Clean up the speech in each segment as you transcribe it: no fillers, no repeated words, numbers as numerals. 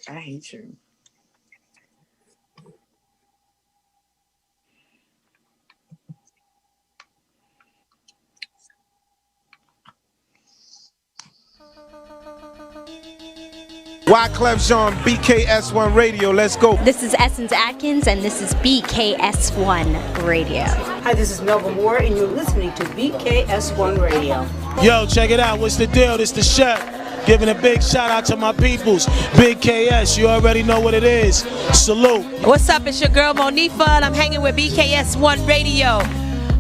I hate you. Wyclef Jean, BKS1 Radio. Let's go. This is Essence Atkins, and this is BKS1 Radio. Hi, this is Melba Moore, and you're listening to BKS1 Radio. Yo, check it out. What's the deal? This the chef. Giving a big shout out to my peoples. Big KS, you already know what it is. Salute. What's up? It's your girl Monifa, and I'm hanging with BKS1 Radio.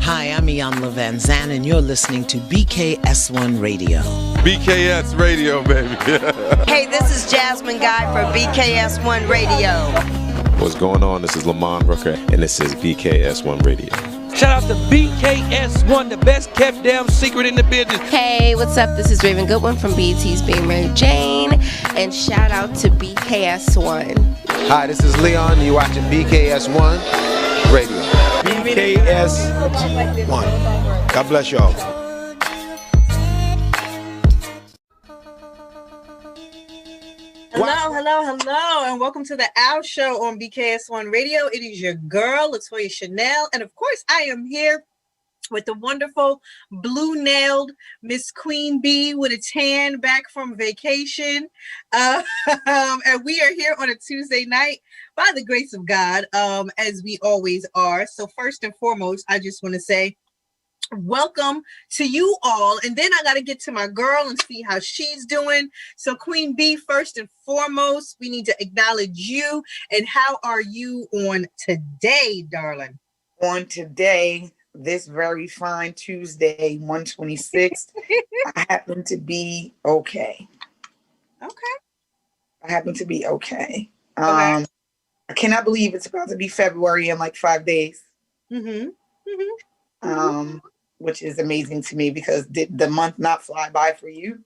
Hi, I'm Iyanla Vanzant, and you're listening to BKS1 Radio. BKS Radio, baby. Hey, this is Jasmine Guy for BKS1 Radio. What's going on? This is Lamont Rooker, and this is BKS1 Radio. Shout out to BKS1, the best kept damn secret in the business. Hey, what's up? This is Raven Goodwin from BET's Being Mary Jane, and shout out to BKS1. Hi, this is Leon. You're watching BKS1 Radio. BKS1. God bless y'all. Hello, and welcome to the Owl Show on BKS1 Radio. It is your girl, Latoya Chanel, and of course, I am here with the wonderful blue-nailed Miss Queen Bee with a tan back from vacation, and we are here on a Tuesday night by the grace of God, as we always are. So first and foremost, I just want to say welcome to you all, and then I got to get to my girl and see how she's doing. So Queen Bee, first and foremost, we need to acknowledge you. And how are you on today, darling? On today, this very fine Tuesday, 1/26th, I happen to be okay. I happen to be okay. I cannot believe it's about to be February in like 5 days. Which is amazing to me, because did the month not fly by for you?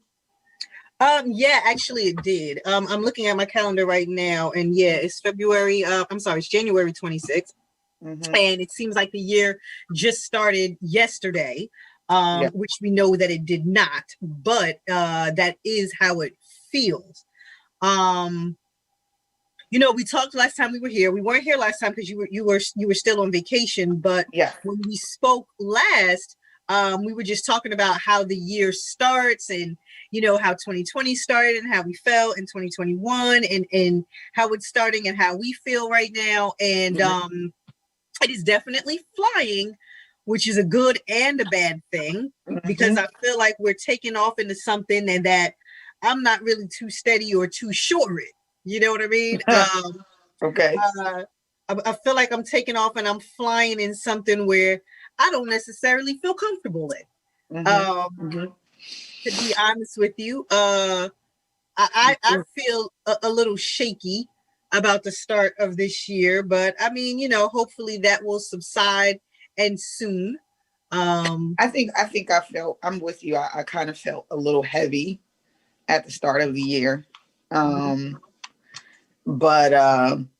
Yeah, actually it did. I'm looking at my calendar right now, and yeah, it's it's January 26th. And it seems like the year just started yesterday, which we know that it did not, but that is how it feels. You know, we talked last time we were here. We weren't here last time because you were still on vacation, but when we spoke last, we were just talking about how the year starts, and you know how 2020 started and how we felt in 2021, and how it's starting and how we feel right now. And it is definitely flying, which is a good and a bad thing, because I feel like we're taking off into something and that I'm not really too steady or too sure it. You know what I mean? Okay. I feel like I'm taking off and I'm flying in something where I don't necessarily feel comfortable in. To be honest with you, I feel a little shaky about the start of this year, but I mean, you know, hopefully that will subside and soon. I think I'm with you. I kind of felt a little heavy at the start of the year. But I'm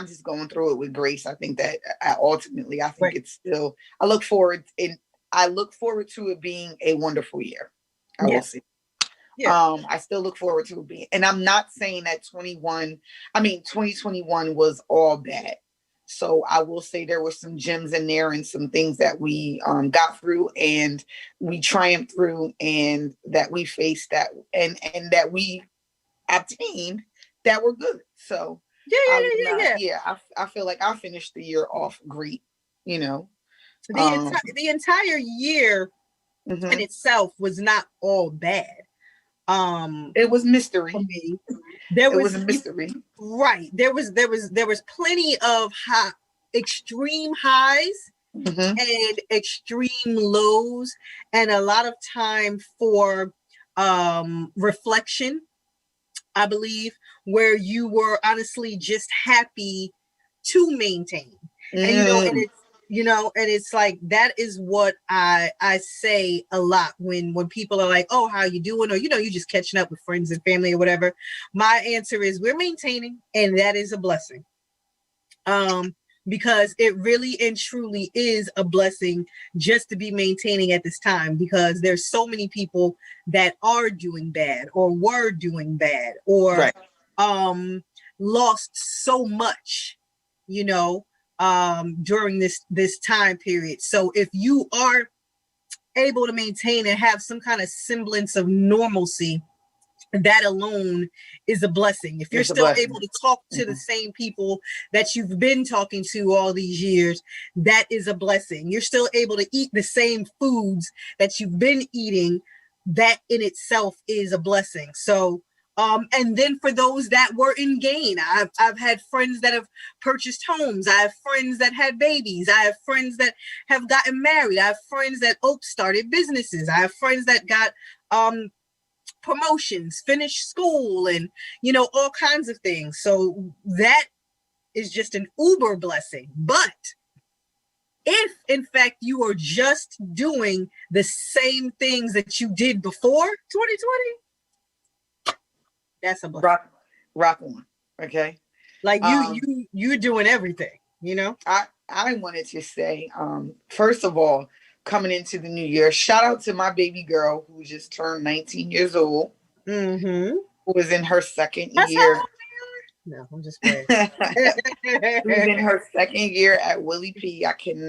just going through it with grace. I think that ultimately, I think it's still, I look forward to it being a wonderful year. I will see. I still look forward to it being, and I'm not saying that 2021 was all bad. So I will say there were some gems in there and some things that we got through and we triumphed through, and that we faced that and that we obtained that were good. So I feel like I finished the year off great, you know. The entire year in itself was not all bad. It was mystery for me. It was a mystery. Right. There was plenty of extreme highs and extreme lows, and a lot of time for reflection, I believe, where you were honestly just happy to maintain. And you know, you know, and it's like, that is what I say a lot when people are like, oh, how you doing? Or, you know, you just catching up with friends and family or whatever. My answer is we're maintaining, and that is a blessing. Because it really and truly is a blessing just to be maintaining at this time, because there's so many people that are doing bad or were doing bad or lost so much, you know, during this time period. So if you are able to maintain and have some kind of semblance of normalcy, that alone is a blessing. If you're still able to talk to the same people that you've been talking to all these years, that is a blessing. You're still able to eat the same foods that you've been eating. That in itself is a blessing. So, and then for those that were in gain, I've had friends that have purchased homes. I have friends that had babies. I have friends that have gotten married. I have friends that started businesses. I have friends that got, promotions, finished school, and, you know, all kinds of things. So that is just an uber blessing. But if in fact you are just doing the same things that you did before 2020, that's a blessing. Rock on. Okay. Like you're doing everything, you know. I wanted to say, first of all, coming into the new year, shout out to my baby girl who just turned 19 years old, who was in her second year. No, I'm just playing. Who's in her second year at Willie P. Second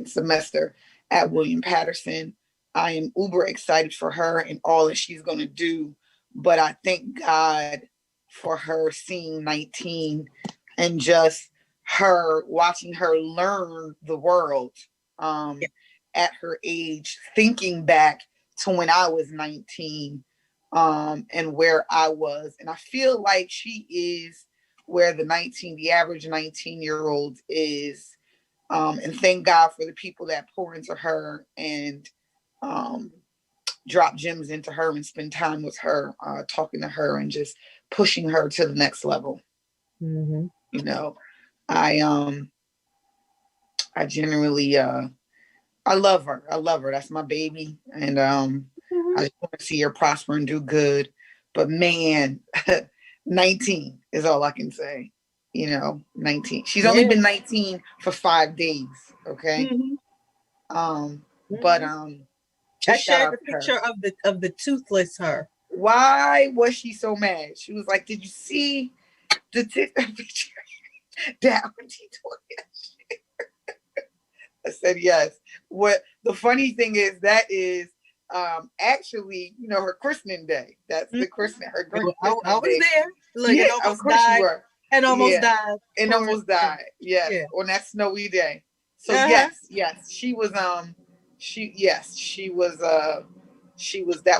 semester at William Patterson. I am uber excited for her and all that she's going to do. But I thank God for her seeing 19 and just her watching her learn the world at her age, thinking back to when I was 19 and where I was. And I feel like she is where the average 19-year-old is. And thank God for the people that pour into her and drop gems into her and spend time with her, talking to her and just pushing her to the next level. You know, I generally, I love her. That's my baby. And I just want to see her prosper and do good. But man, 19 is all I can say. You know, 19. She's only been 19 for 5 days. Okay. But I shared the picture of the toothless her. Why was she so mad? She was like, "Did you see the picture?" Dad, I said yes. What the funny thing is, that is actually, you know, her christening day. That's the christening. Her christening I was day. there. Look, yeah, it almost of course died. you were. And almost died. And almost died. Yes, on that snowy day. So yes, she was that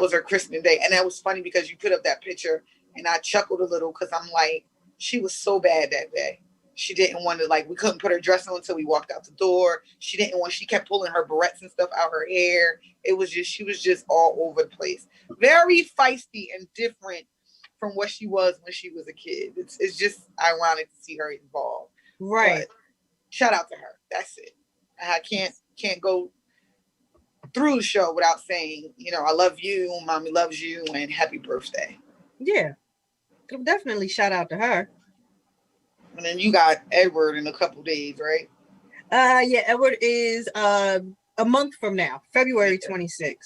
was her christening day. And that was funny because you put up that picture and I chuckled a little because I'm like, she was so bad that day. She didn't want to, like, we couldn't put her dress on until we walked out the door. She kept pulling her barrettes and stuff out her hair. She was just all over the place. Very feisty and different from what she was when she was a kid. It's just ironic to see her involved. Right. But shout out to her. That's it. I can't go through the show without saying, you know, I love you, mommy loves you, and happy birthday. Yeah. Definitely shout out to her. And then you got Edward in a couple days, right? Yeah, Edward is a month from now, February 26th.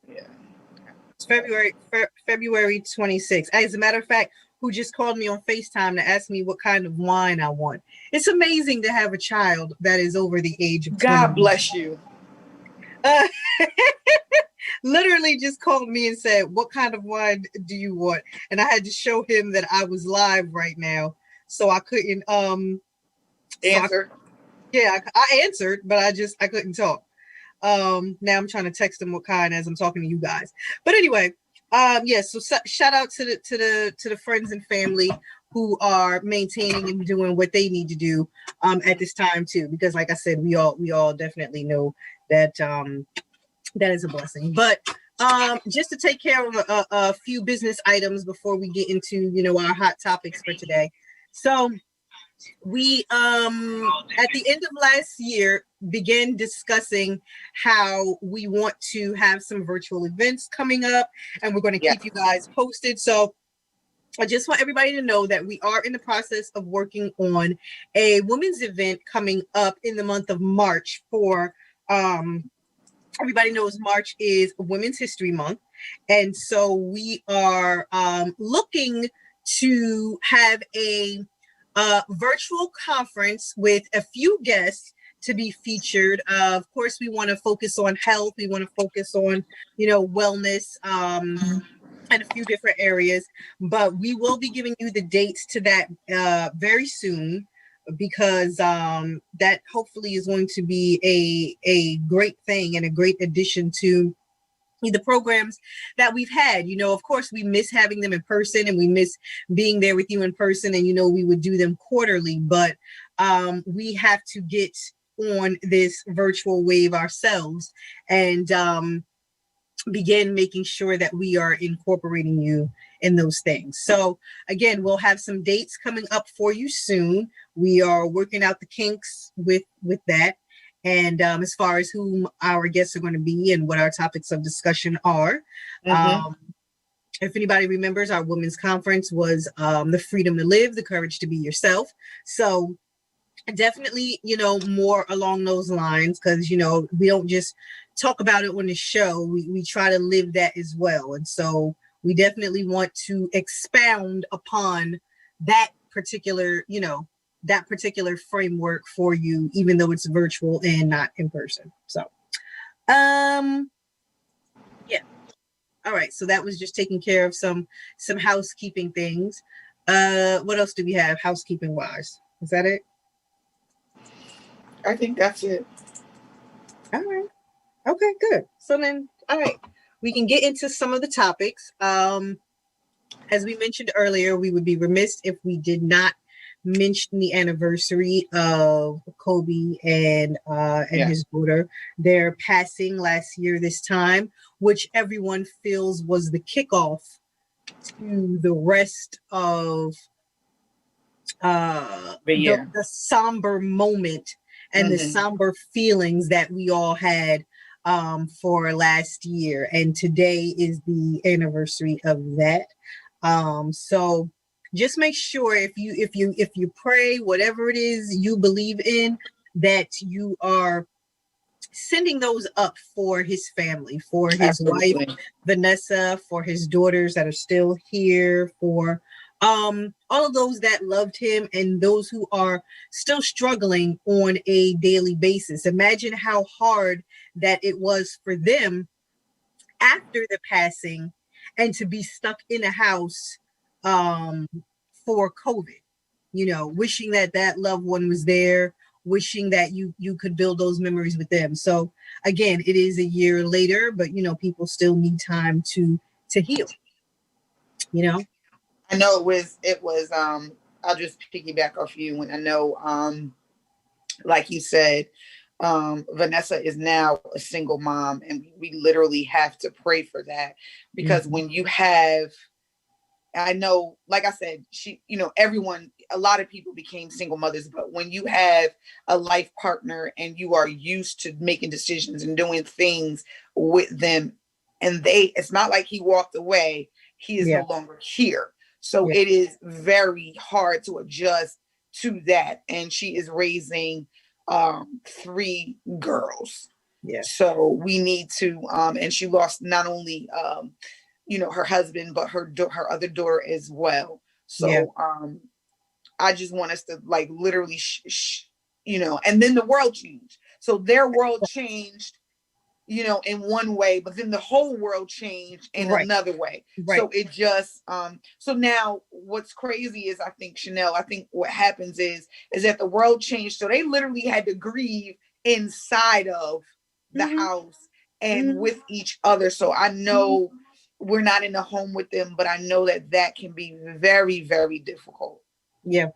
Yeah. It's February 26th. As a matter of fact, who just called me on FaceTime to ask me what kind of wine I want. It's amazing to have a child that is over the age of 20. God bless you. Literally just called me and said, what kind of wine do you want? And I had to show him that I was live right now. So I couldn't answer. I answered, but I couldn't talk. Now I'm trying to text him what kind as I'm talking to you guys. But anyway, so shout out to the friends and family who are maintaining and doing what they need to do at this time too, because like I said, we all definitely know that that is a blessing. But just to take care of a few business items before we get into, you know, our hot topics for today. So we at the end of last year began discussing how we want to have some virtual events coming up, and we're going to keep you guys posted. So I just want everybody to know that we are in the process of working on a women's event coming up in the month of March for everybody knows March is Women's History Month. And so we are looking to have a virtual conference with a few guests to be featured. Of course, we want to focus on health. We want to focus on, wellness and a few different areas. But we will be giving you the dates to that very soon, because that hopefully is going to be a great thing and a great addition to the programs that we've had. Of course, we miss having them in person, and we miss being there with you in person, and we would do them quarterly, but we have to get on this virtual wave ourselves and begin making sure that we are incorporating you in those things. So again, we'll have some dates coming up for you soon. We are working out the kinks with that. And as far as whom our guests are going to be and what our topics of discussion are. If anybody remembers, our women's conference was the freedom to live, the courage to be yourself. So definitely, more along those lines, because, we don't just talk about it on the show. We try to live that as well. And so we definitely want to expound upon that particular, that particular framework for you, even though it's virtual and not in person. So, yeah. All right. So that was just taking care of some housekeeping things. What else do we have housekeeping wise? Is that it? I think that's it. All right. Okay, good. So then, all right, we can get into some of the topics. As we mentioned earlier, we would be remiss if we did not mention the anniversary of Kobe and his daughter. Their passing last year this time, which everyone feels was the kickoff to the rest of the somber moment and the somber feelings that we all had for last year. And today is the anniversary of that. So just make sure if you pray, whatever it is you believe in, that you are sending those up for his family, for his wife, Vanessa, for his daughters that are still here, for all of those that loved him and those who are still struggling on a daily basis. Imagine how hard that it was for them after the passing and to be stuck in a house for COVID, wishing that loved one was there, wishing that you could build those memories with them. So again, it is a year later, but people still need time to heal, I know it was I'll just piggyback off you, and I know like you said, Vanessa is now a single mom, and we literally have to pray for that, because when you have, I know, like I said, a lot of people became single mothers, but when you have a life partner and you are used to making decisions and doing things with them, and it's not like he walked away, he is no longer here. So it is very hard to adjust to that. And she is raising 3 girls. Yeah. So we need to, and she lost not only, her husband, but her other daughter as well. So I just want us to literally, and then the world changed. So their world changed, in one way, but then the whole world changed in another way. Right. So it just, so now what's crazy is I think what happens is that the world changed. So they literally had to grieve inside of the house and with each other. So I know we're not in the home with them, but I know that can be very, very difficult. Yeah.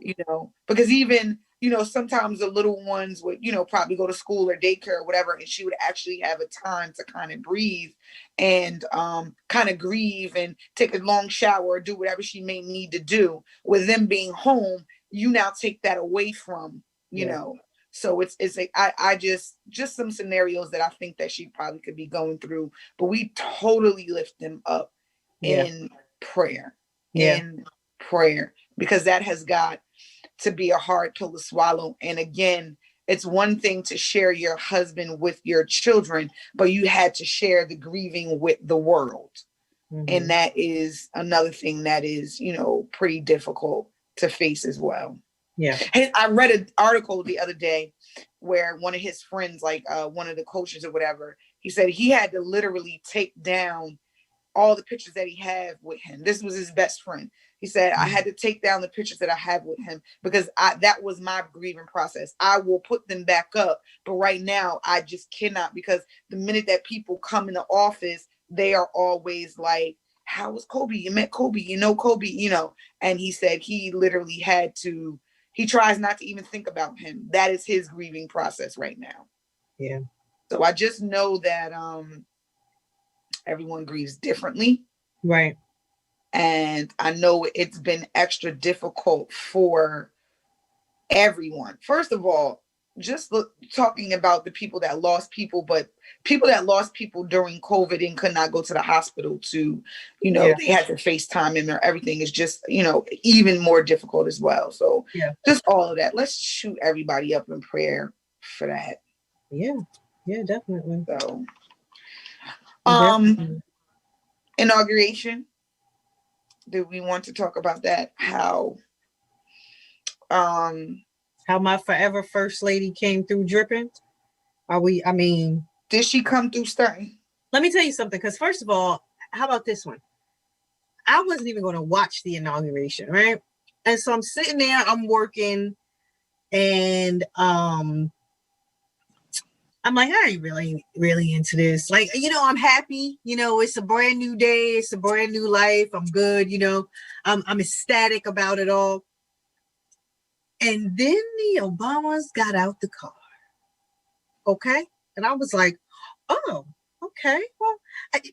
Because even, sometimes the little ones would, probably go to school or daycare or whatever, and she would actually have a time to kind of breathe and kind of grieve and take a long shower or do whatever she may need to do. With them being home, you now take that away from, you know. So it's I just some scenarios that I think that she probably could be going through, but we totally lift them up in prayer. In prayer, because that has got to be a hard pill to swallow. And again, it's one thing to share your husband with your children, but you had to share the grieving with the world. And that is another thing that is, you know, pretty difficult to face as well. Yeah. I read an article the other day where one of his friends, like one of the coaches or whatever, he said he had to literally take down all the pictures that he had with him. This was his best friend. He said, I had to take down the pictures that I have with him because that was my grieving process. I will put them back up, but right now I just cannot, because the minute that people come in the office, they are always like, how was Kobe? You met Kobe, you know Kobe, you know. And he said he literally he tries not to even think about him. That is his grieving process right now. Yeah. So I just know that everyone grieves differently. Right. And I know it's been extra difficult for everyone. First of all, just talking about the people that lost people, but people that lost people during COVID and could not go to the hospital to, you know, they had to FaceTime and everything is just, you know, even more difficult as well. So just all of that. Let's shoot everybody up in prayer for that. Yeah. Yeah, definitely. So, inauguration. Do we want to talk about that? How my forever first lady came through dripping? Did she come through stunting? Let me tell you something, because first of all, how about this one? I wasn't even going to watch the inauguration, right? And so I'm sitting there, I'm working, and I'm like, I ain't really into this. Like, you know, I'm happy. You know, it's a brand new day. It's a brand new life. I'm good. You know, I'm ecstatic about it all. And then the Obamas got out the car. Okay. And I was like, oh, okay. Well,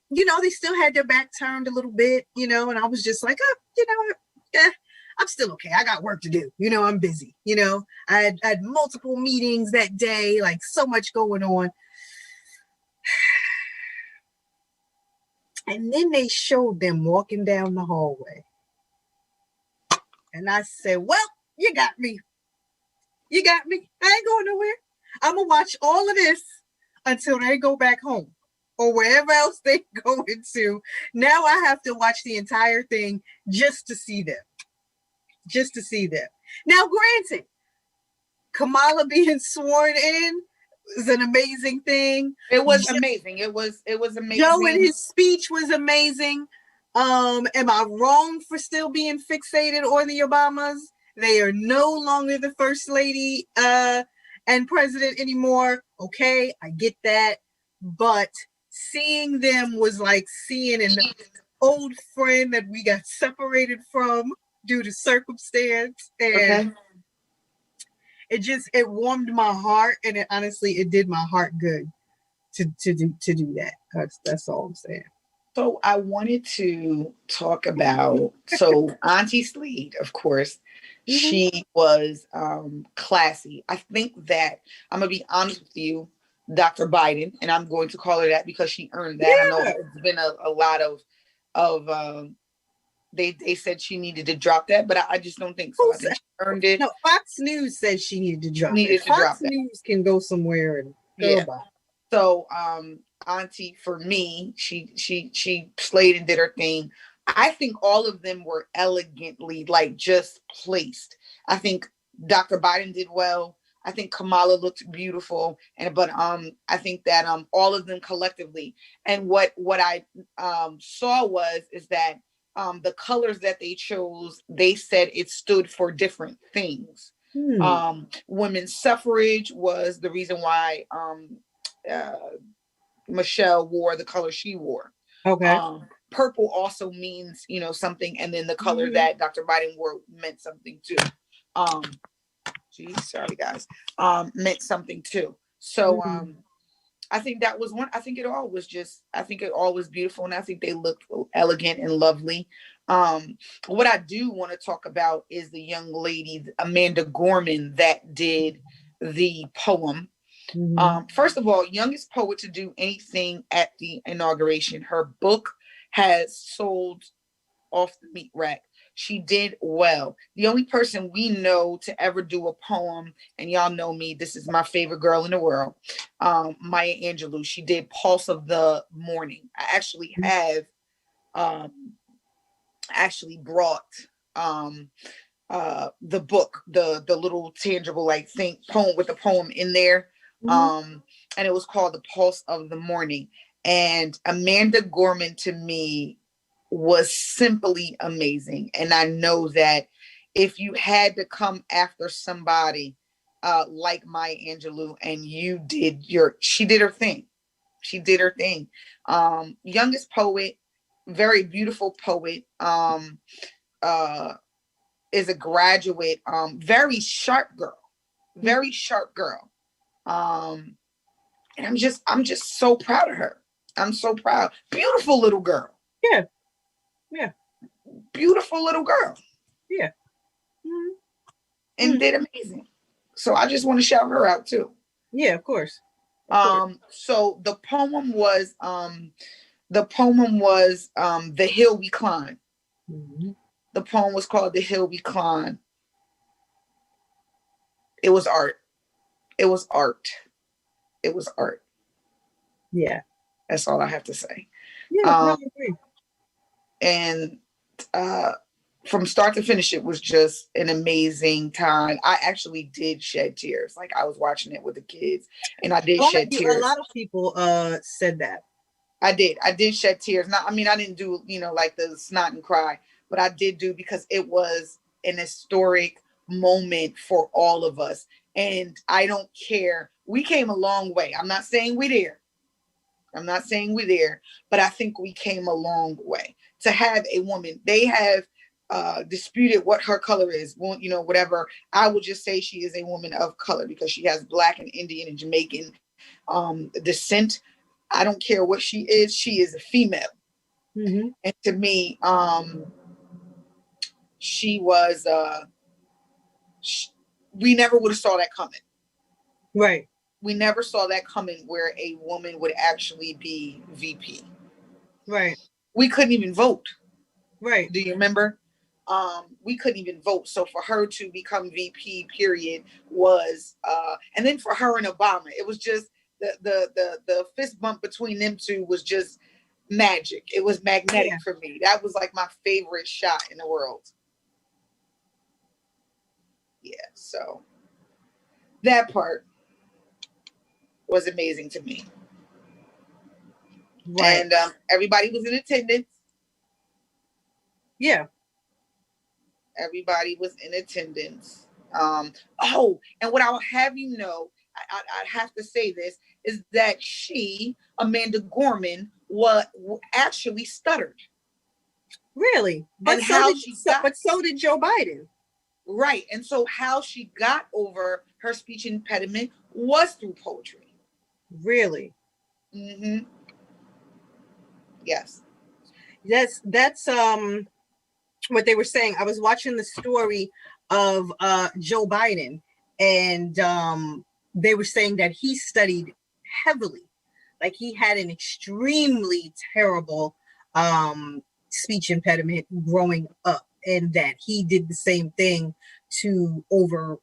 you know, they still had their back turned a little bit, you know, and I was just like, oh, you know, yeah, I'm still okay. I got work to do. You know, I'm busy. You know, I had multiple meetings that day, like so much going on. And then they showed them walking down the hallway. And I said, well, you got me. You got me. I ain't going nowhere. I'm going to watch all of this until they go back home or wherever else they go into. Now I have to watch the entire thing just to see them. Just to see them. Now, granted, Kamala being sworn in is an amazing thing. It was amazing. It was amazing. Joe and his speech was amazing. Am I wrong for still being fixated on the Obamas? They are no longer the first lady and president anymore. Okay, I get that. But seeing them was like seeing an old friend that we got separated from due to circumstance. And it warmed my heart, and it did my heart good to do that. That's all I'm saying. So I wanted to talk about, Auntie Slade, of course, she was classy. I think that, I'm going to be honest with you, Dr. Biden, and I'm going to call her that because she earned that. Yeah. I know there's been a lot of they said she needed to drop that, but I just don't think so. I think she earned it. No, Fox News said she needed to drop it. Fox News can go somewhere and go about it. So, Auntie, for me, she slayed and did her thing. I think all of them were elegantly, like, just placed. I think Dr. Biden did well. I think Kamala looked beautiful, but I think that all of them collectively. And what I saw is that the colors that they chose, they said it stood for different things. Women's suffrage was the reason why Michelle wore the color she wore. Okay. Purple also means, something, and then the color that Dr. Biden wore meant something too. Sorry guys. Meant something too. So I think that was one. I think it all was beautiful, and I think they looked elegant and lovely. What I do want to talk about is the young lady, Amanda Gorman, that did the poem. First of all, youngest poet to do anything at the inauguration. Her book has sold off the meat rack. She did well. The only person we know to ever do a poem, and y'all know me, this is my favorite girl in the world, Maya Angelou. She did Pulse of the Morning. I actually have brought the book, the little tangible poem with the poem in there. And it was called The Pulse of the Morning. And Amanda Gorman, to me, was simply amazing. And I know that if you had to come after somebody like Maya Angelou, and she did her thing. She did her thing. Youngest poet, very beautiful poet, is a graduate, very sharp girl. And I'm just so proud of her. I'm so proud. Beautiful little girl. Yeah. Beautiful little girl. Yeah. And did amazing. So I just want to shout her out too. Yeah, of course. So the poem was The Hill We Climb. The poem was called The Hill We Climb. It was art. Yeah. That's all I have to say. Yeah, I agree. And from start to finish, it was just an amazing time. I actually did shed tears. Like, I was watching it with the kids, and I did shed tears. A lot of people said that. I did shed tears. I didn't do, like the snot and cry, but I did do, because it was an historic moment for all of us. And I don't care. We came a long way. I'm not saying we're there, but I think we came a long way to have a woman. They have disputed what her color is. Well, whatever. I would just say she is a woman of color because she has Black and Indian and Jamaican descent. I don't care what she is a female. And to me, she was, we never would have saw that coming. Right. We never saw that coming, where a woman would actually be VP. Right. We couldn't even vote. Right. Do you remember? We couldn't even vote. So for her to become VP, period, was, and then for her and Obama, it was just the fist bump between them two was just magic. It was magnetic for me. That was like my favorite shot in the world. Yeah. So that part was amazing to me. Right. And everybody was in attendance. Yeah. Everybody was in attendance. And what I'll have you know, I have to say this, is that Amanda Gorman, actually stuttered. Really? But so did Joe Biden. Right. And so how she got over her speech impediment was through poetry. Really? Mm-hmm. Yes. That's what they were saying. I was watching the story of Joe Biden, and they were saying that he studied heavily. Like, he had an extremely terrible speech impediment growing up, and that he did the same thing to overcome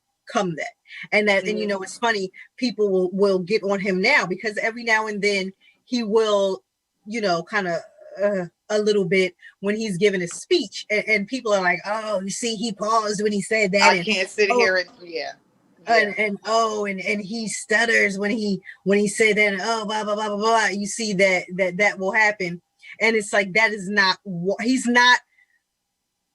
that. And that, and it's funny, people will get on him now, because every now and then he will, kind of a little bit when he's giving a speech, and people are like, oh, you see, he paused when he said that. I can't sit here and and he stutters when he said that. Oh, blah blah blah blah blah. You see that will happen, and it's like, that is not what he's not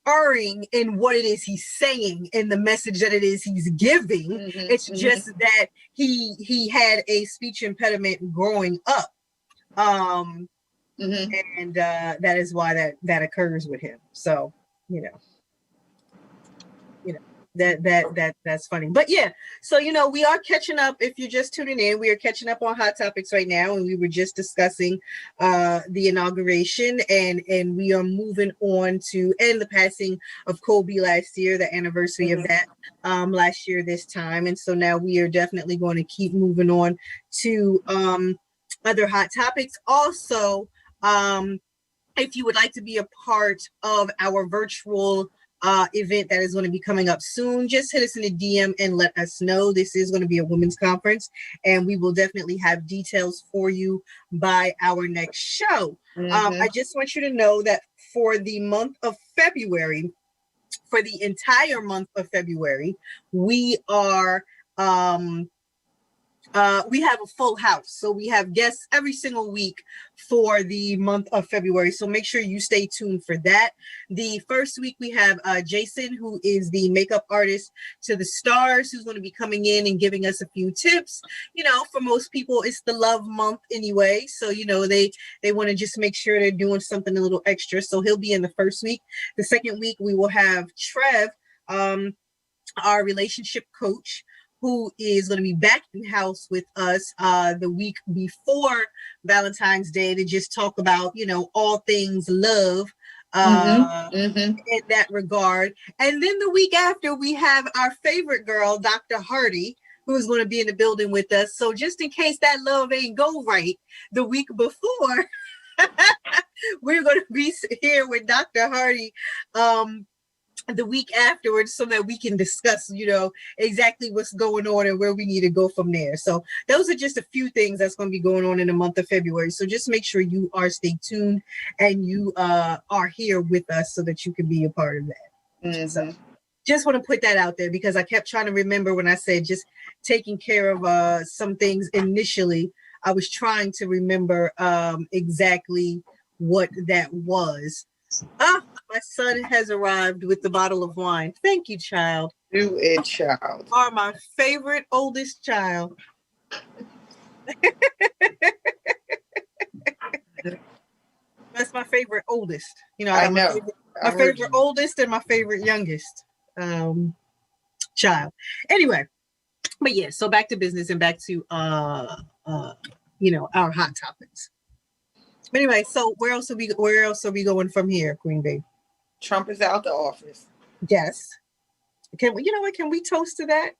erring in what it is he's saying and the message that it is he's giving. It's just that he had a speech impediment growing up. And that is why that occurs with him. So, That's funny. But yeah, so we are catching up. If you're just tuning in, we are catching up on Hot Topics right now, and we were just discussing the inauguration, and we are moving on to the passing of Kobe last year, the anniversary of that last year this time. And so now we are definitely going to keep moving on to other hot topics. Also, if you would like to be a part of our virtual event that is going to be coming up soon, just hit us in a DM and let us know. This is going to be a women's conference, and we will definitely have details for you by our next show. I just want you to know that for the month of February, for the entire month of February, we are we have a full house. So we have guests every single week for the month of February. So make sure you stay tuned for that. The first week we have Jason, who is the makeup artist to the stars, who's going to be coming in and giving us a few tips. For most people, it's the love month anyway. So, they want to just make sure they're doing something a little extra. So he'll be in the first week. The second week, we will have Trev, our relationship coach, who is going to be back in house with us the week before Valentine's Day to just talk about, all things love in that regard. And then the week after, we have our favorite girl, Dr. Hardy, who is going to be in the building with us. So just in case that love ain't go right the week before, we're going to be here with Dr. Hardy the week afterwards, so that we can discuss, exactly what's going on and where we need to go from there. So those are just a few things that's going to be going on in the month of February. So just make sure you are stay tuned and you are here with us so that you can be a part of that. So just want to put that out there, because I kept trying to remember when I said just taking care of some things initially. I was trying to remember exactly what that was. My son has arrived with the bottle of wine. Thank you, child. Do it, child. Are my favorite oldest child. That's my favorite oldest. I know. My favorite oldest and my favorite youngest child. Anyway, but yeah, so back to business and back to our hot topics. But anyway, so where else are we going from here, Queen Bee? Trump is out the office. Yes. Can we? Can we toast to that?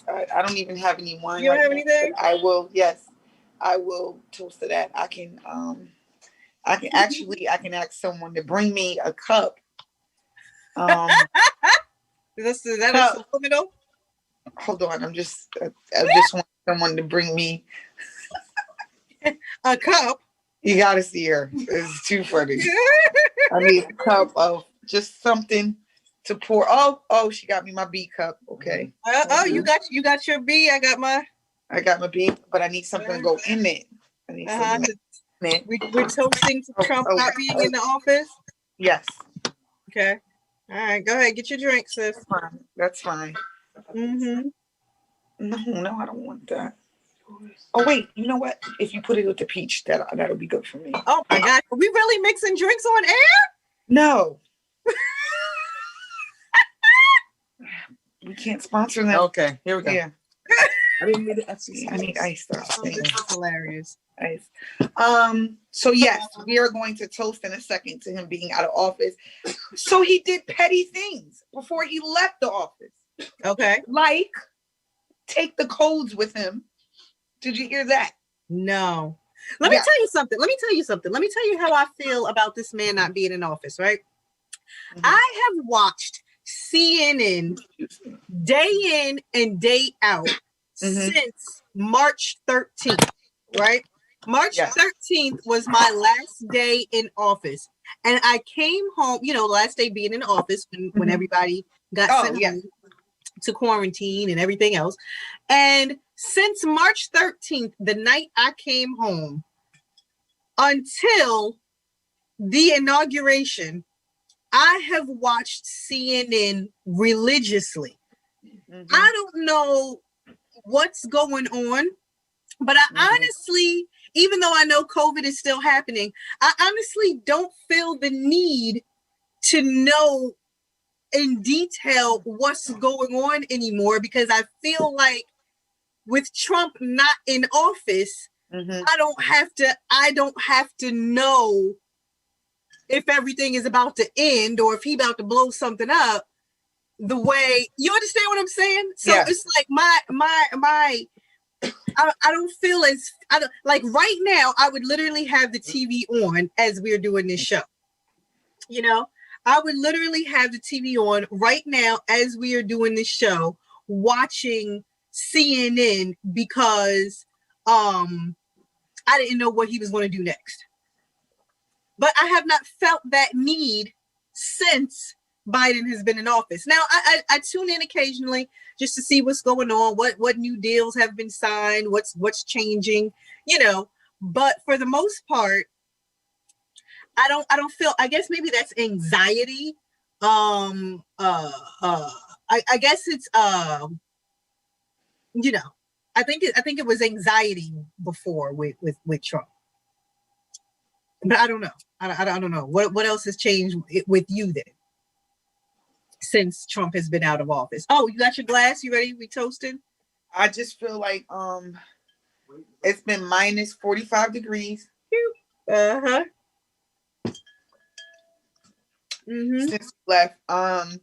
I don't even have any wine. You don't have anything? I will. Yes, I will toast to that. I can ask someone to bring me a cup. Is that a subliminal? Hold on, I just want someone to bring me a cup. You gotta see her. It's too funny. I need a cup of just something to pour. Oh, she got me my B cup. Okay. You got your B. I got my B, but I need something to go in it. I need something in it. We're toasting to Trump not being in the office. Yes. Okay. All right. Go ahead. Get your drink, sis. That's fine. No, I don't want that. Oh wait, you know what? If you put it with the peach, that'll be good for me. Oh my God, are we really mixing drinks on air? No. We can't sponsor them. Okay, here we go. Yeah. I didn't need it. I need ice though. This is hilarious. Ice. So yes, we are going to toast in a second to him being out of office. So he did petty things before he left the office. Okay. Like take the codes with him. Did you hear that? No. Let me tell you something. Let me tell you how I feel about this man not being in office, right? I have watched CNN day in and day out since March 13th, right? March 13th was my last day in office. And I came home, last day being in office when everybody got sent home to quarantine and everything else. And since March 13th, the night I came home, until the inauguration, I have watched CNN religiously. I don't know what's going on, but I honestly, even though I know COVID is still happening, I honestly don't feel the need to know in detail what's going on anymore, because I feel like with Trump not in office, I don't have to know if everything is about to end or if he about to blow something up the way, you understand what I'm saying? So it's like I don't feel as, like right now, I would literally have the TV on as we're doing this show. You know, I would literally have the TV on right now as we are doing this show, watching CNN, because I didn't know what he was going to do next. But I have not felt that need since Biden has been in office. Now, I tune in occasionally just to see what's going on, what new deals have been signed, what's changing, you know. But for the most part, I don't feel, I guess maybe that's anxiety. I guess it's you know, I think it was anxiety before with Trump. But I don't know. I don't know. What else has changed with you then since Trump has been out of office? Oh, you got your glass? You ready? We toasted? I just feel like it's been minus 45 degrees. Uh-huh. Since we left. I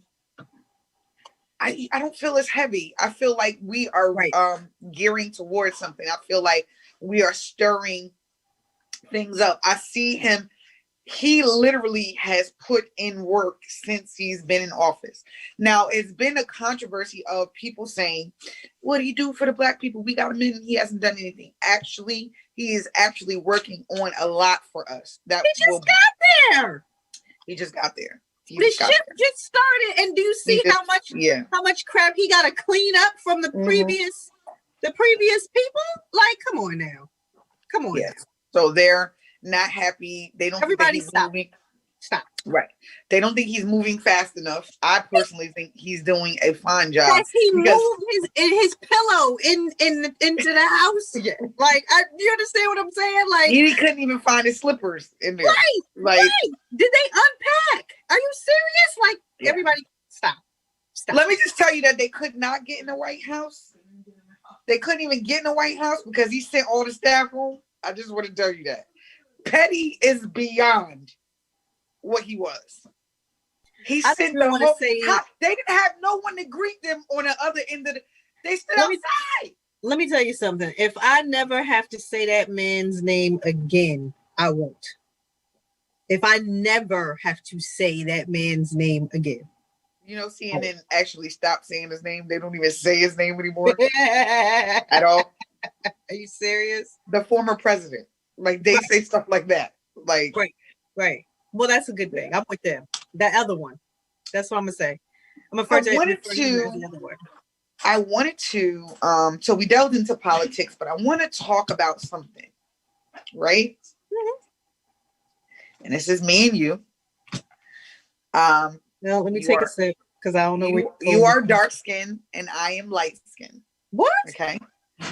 don't feel as heavy. I feel like we are gearing towards something. I feel like we are stirring things up. I see him. He literally has put in work since he's been in office. Now, it's been a controversy of people saying, what do you do for the Black people? We got him in. He hasn't done anything. Actually, he is actually working on a lot for us. He just got there. He just got there. The ship just started, and do you see how much crap he got to clean up from the previous people? Like, come on now. So they're not happy. They don't. Everybody stop. Stop. Right. They don't think he's moving fast enough. I personally think he's doing a fine job. Yes, he moved his pillow into the house. Like, do you understand what I'm saying? Like, he couldn't even find his slippers in there. Right. Did they unpack? Are you serious? Like, everybody, stop. Let me just tell you that they could not get in the White House. They couldn't even get in the White House because he sent all the staff home. I just want to tell you that. Petty is beyond what he was. He sent the whole. They didn't have no one to greet them on the other end of the. They stood outside. Let me tell you something. If I never have to say that man's name again, I won't. If I never have to say that man's name again. You know, CNN actually stopped saying his name. They don't even say his name anymore at all. Are you serious? The former president. Like, they say stuff like that. Like, right. Well, that's a good thing. I'm with them. That other one. That's what I'm gonna say. I'm gonna refer to the other one. I wanted to, so we delved into politics, but I want to talk about something, right? And this is me and you. No, let me take a sip because I don't know what you are dark skinned and I am light skinned. What? Okay.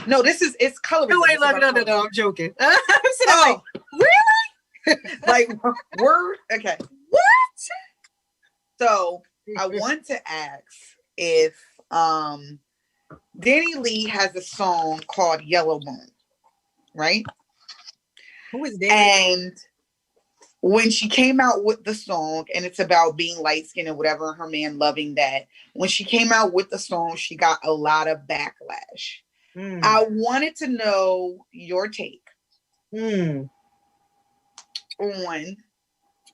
No, it's colorism. No, wait, no, I'm joking. Oh, really? Like, word? Okay. What? So I want to ask if Danny Lee has a song called Yellow Bone, right? Who is Danny? And when she came out with the song, and it's about being light skinned and whatever, her man loving that. When she came out with the song, she got a lot of backlash. I wanted to know your take on.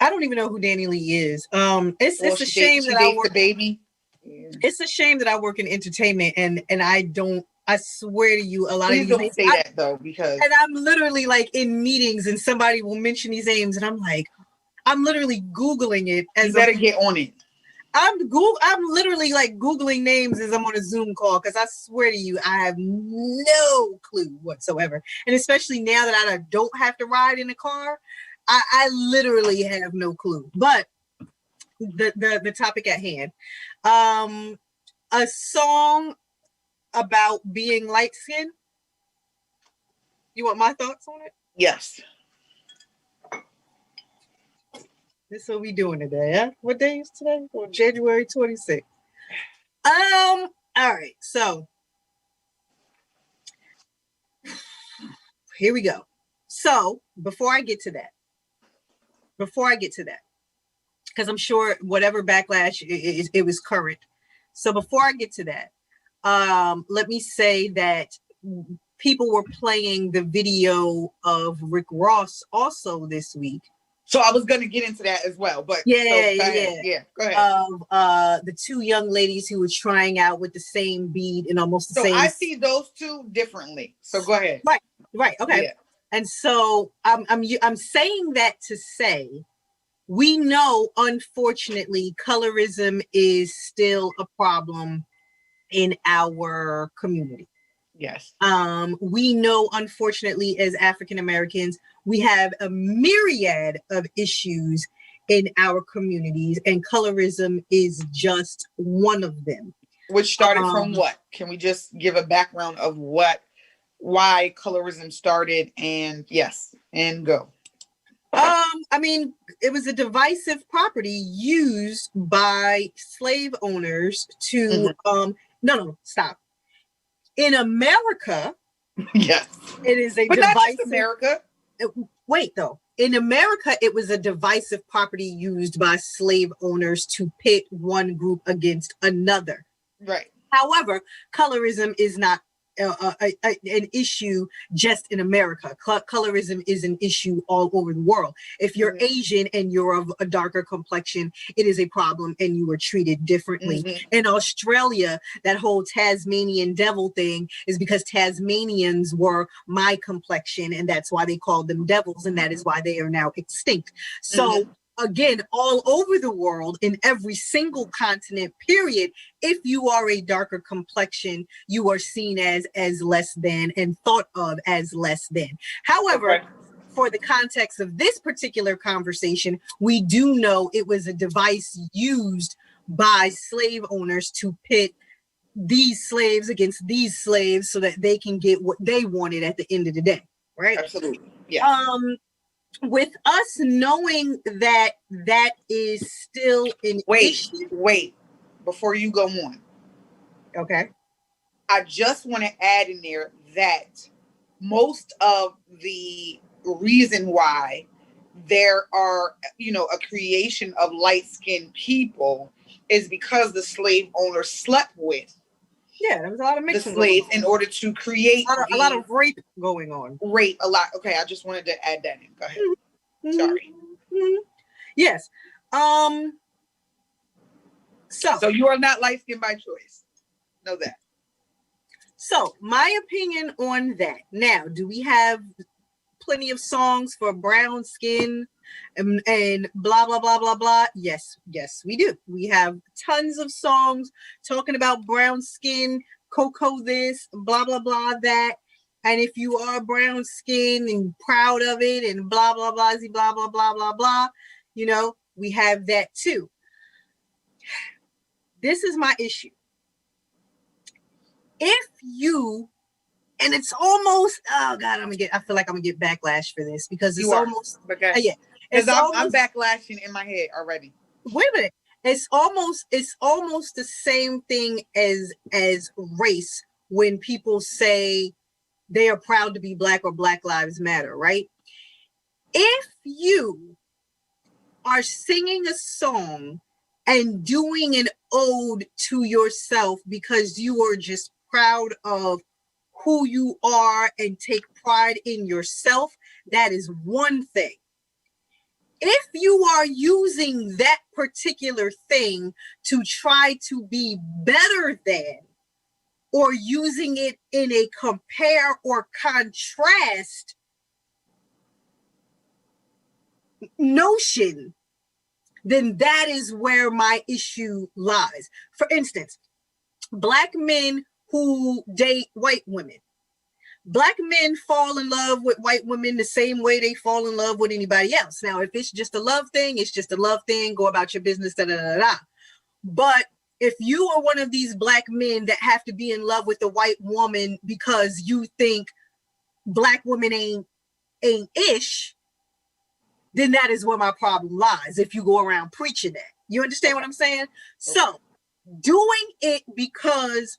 I don't even know who Danny Lee is. It's a shame that I work. Baby. It's a shame that I work in entertainment and I don't. I swear to you, a lot Please of these don't say that though, because and I'm literally like in meetings and somebody will mention these names and I'm like, I'm literally Googling it. You better get on it. I'm literally like Googling names as I'm on a Zoom call because I swear to you, I have no clue whatsoever. And especially now that I don't have to ride in a car, I literally have no clue. But the topic at hand, a song about being light skinned. You want my thoughts on it? Yes. This is what we doing today, huh? What day is today? Well, January 26th. All right, so here we go. So before I get to that, because I'm sure whatever backlash it was current. So before I get to that, let me say that people were playing the video of Rick Ross also this week. So I was going to get into that as well, but yeah, go ahead. Of the two young ladies who were trying out with the same bead and almost the same. So I see those two differently. So go ahead. Right. Okay. Yeah. And so I'm saying that to say, we know, unfortunately, colorism is still a problem in our community. Yes. We know, unfortunately, as African Americans, we have a myriad of issues in our communities, and colorism is just one of them. Which started from what? Can we just give a background of why colorism started? And go. I mean, it was a divisive property used by slave owners to stop. In America, yes, it is a but divisive. Not just America. Wait, though. In America, it was a divisive property used by slave owners to pit one group against another. Right. However, colorism is not an issue just in America. Colorism is an issue all over the world. If you're Asian and you're of a darker complexion, it is a problem and you are treated differently. In Australia, that whole Tasmanian devil thing is because Tasmanians were my complexion, and that's why they called them devils, and that is why they are now extinct. So again, all over the world, in every single continent, period, if you are a darker complexion, you are seen as less than and thought of as less than. However, for the context of this particular conversation, we do know it was a device used by slave owners to pit these slaves against these slaves so that they can get what they wanted at the end of the day, right? Absolutely. Yeah. With us knowing that that is still an issue. Wait, before you go on. Okay. I just want to add in there that most of the reason why there are, a creation of light-skinned people is because the slave owners slept with. Yeah, there was a lot of mixing. The slaves in order to create a lot of rape going on. Rape, a lot. Okay, I just wanted to add that in. Go ahead. Sorry. Yes. So you are not light-skinned by choice. Know that. So my opinion on that. Now, do we have plenty of songs for brown skin and blah, blah, blah, blah, blah? Yes, we do. We have tons of songs talking about brown skin, cocoa this, blah, blah, blah, that. And if you are brown skin and proud of it and blah, blah, blah, blah, blah, blah, blah, blah, we have that too. This is my issue. If you, and it's almost, oh God, I feel like I'm gonna get backlash for this because it's almost, yeah. Because I'm backlashing in my head already. Wait a minute. It's almost the same thing as race when people say they are proud to be Black or Black Lives Matter, right? If you are singing a song and doing an ode to yourself because you are just proud of who you are and take pride in yourself, that is one thing. If you are using that particular thing to try to be better than, or using it in a compare or contrast notion, then that is where my issue lies. For instance, Black men who date white women. Black men fall in love with white women the same way they fall in love with anybody else. Now, if it's just a love thing, it's just a love thing. Go about your business, da da da da. But if you are one of these Black men that have to be in love with a white woman because you think Black women ain't ish, then that is where my problem lies. If you go around preaching that, you understand what I'm saying? Okay. So doing it because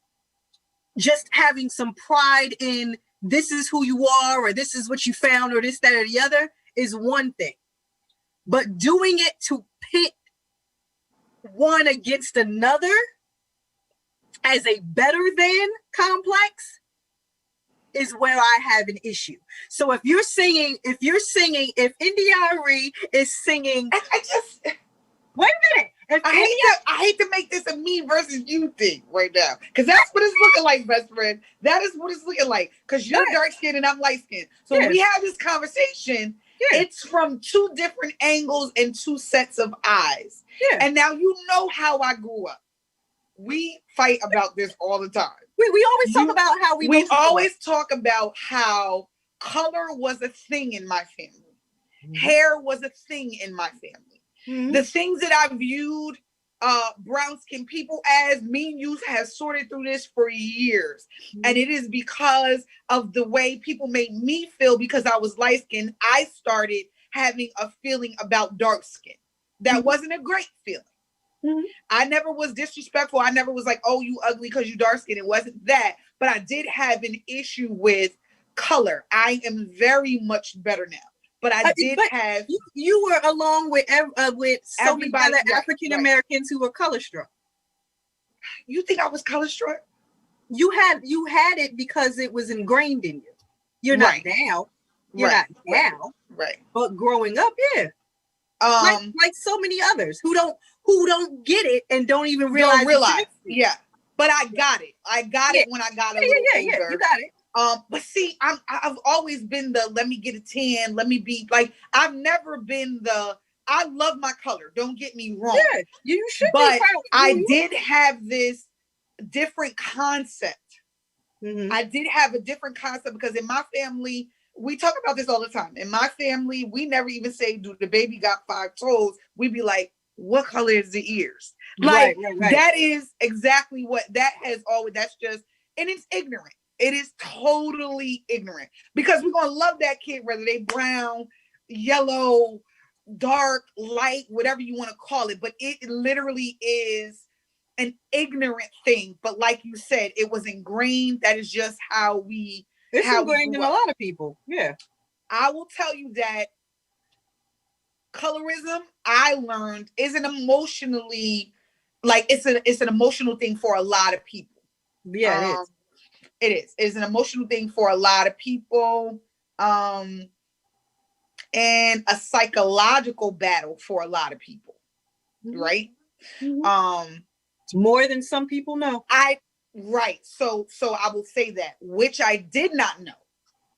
just having some pride in this is who you are, or this is what you found, or this, that, or the other is one thing. But doing it to pit one against another as a better than complex is where I have an issue. So if India Arie is singing, I just wait a minute. I hate to make this a me versus you thing right now, because that's what it's looking like, best friend. That is what it's looking like, because you're dark skinned and I'm light skinned. So when we have this conversation, it's from two different angles and two sets of eyes. Yeah. And now you know how I grew up. We fight about this all the time. We always talk about how we always talk about how color was a thing in my family. Mm-hmm. Hair was a thing in my family. Mm-hmm. The things that I viewed brown skinned people as, me and you have sorted through this for years. Mm-hmm. And it is because of the way people made me feel because I was light skinned. I started having a feeling about dark skin. That wasn't a great feeling. Mm-hmm. I never was disrespectful. I never was like, oh, you ugly because you dark skinned. It wasn't that. But I did have an issue with color. I am very much better now. But I did have. You were along with so many other African Americans who were color struck. You think I was color struck? You had it because it was ingrained in you. You're not now. You're not now. Right. But growing up, yeah. Like so many others who don't get it and don't even realize. Yeah. But I got it. I got it when I got a little older. Yeah, you got it. But see, I've always been the let me get a tan, let me be like, I've never been the I love my color, don't get me wrong. Yeah, you should but be proud. I did have this different concept. Mm-hmm. I did have a different concept because in my family, we talk about this all the time. In my family, we never even say, do the baby got 5 toes? We'd be like, what color is the ears? Like, right. That is exactly what that has always, that's just, and it's ignorant. It is totally ignorant because we're going to love that kid, whether they brown, yellow, dark, light, whatever you want to call it. But it literally is an ignorant thing. But like you said, it was ingrained. That is just how it's ingrained in a lot of people. Yeah. I will tell you that colorism, I learned, is an emotionally, like it's an emotional thing for a lot of people. Yeah, it is. It is. It's an emotional thing for a lot of people. And a psychological battle for a lot of people. Mm-hmm. Right? Mm-hmm. It's more than some people know. Right. So I will say that, which I did not know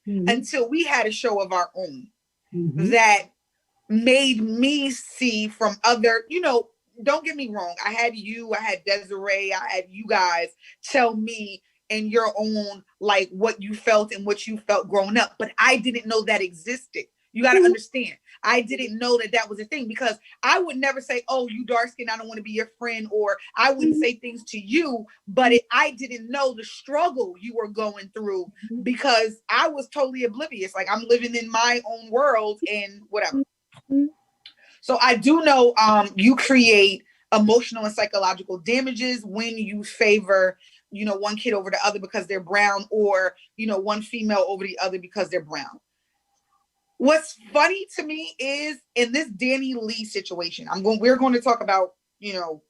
until we had a show of our own that made me see from other, don't get me wrong. I had you, I had Desiree, I had you guys tell me in your own, like what you felt and what you felt growing up. But I didn't know that existed. You got to understand. I didn't know that was a thing because I would never say, oh, you dark skin, I don't want to be your friend. Or I wouldn't say things to you, but I didn't know the struggle you were going through because I was totally oblivious. Like I'm living in my own world and whatever. So I do know you create emotional and psychological damages when you favor one kid over the other because they're brown or, one female over the other because they're brown. What's funny to me is in this Danny Lee situation, we're going to talk about,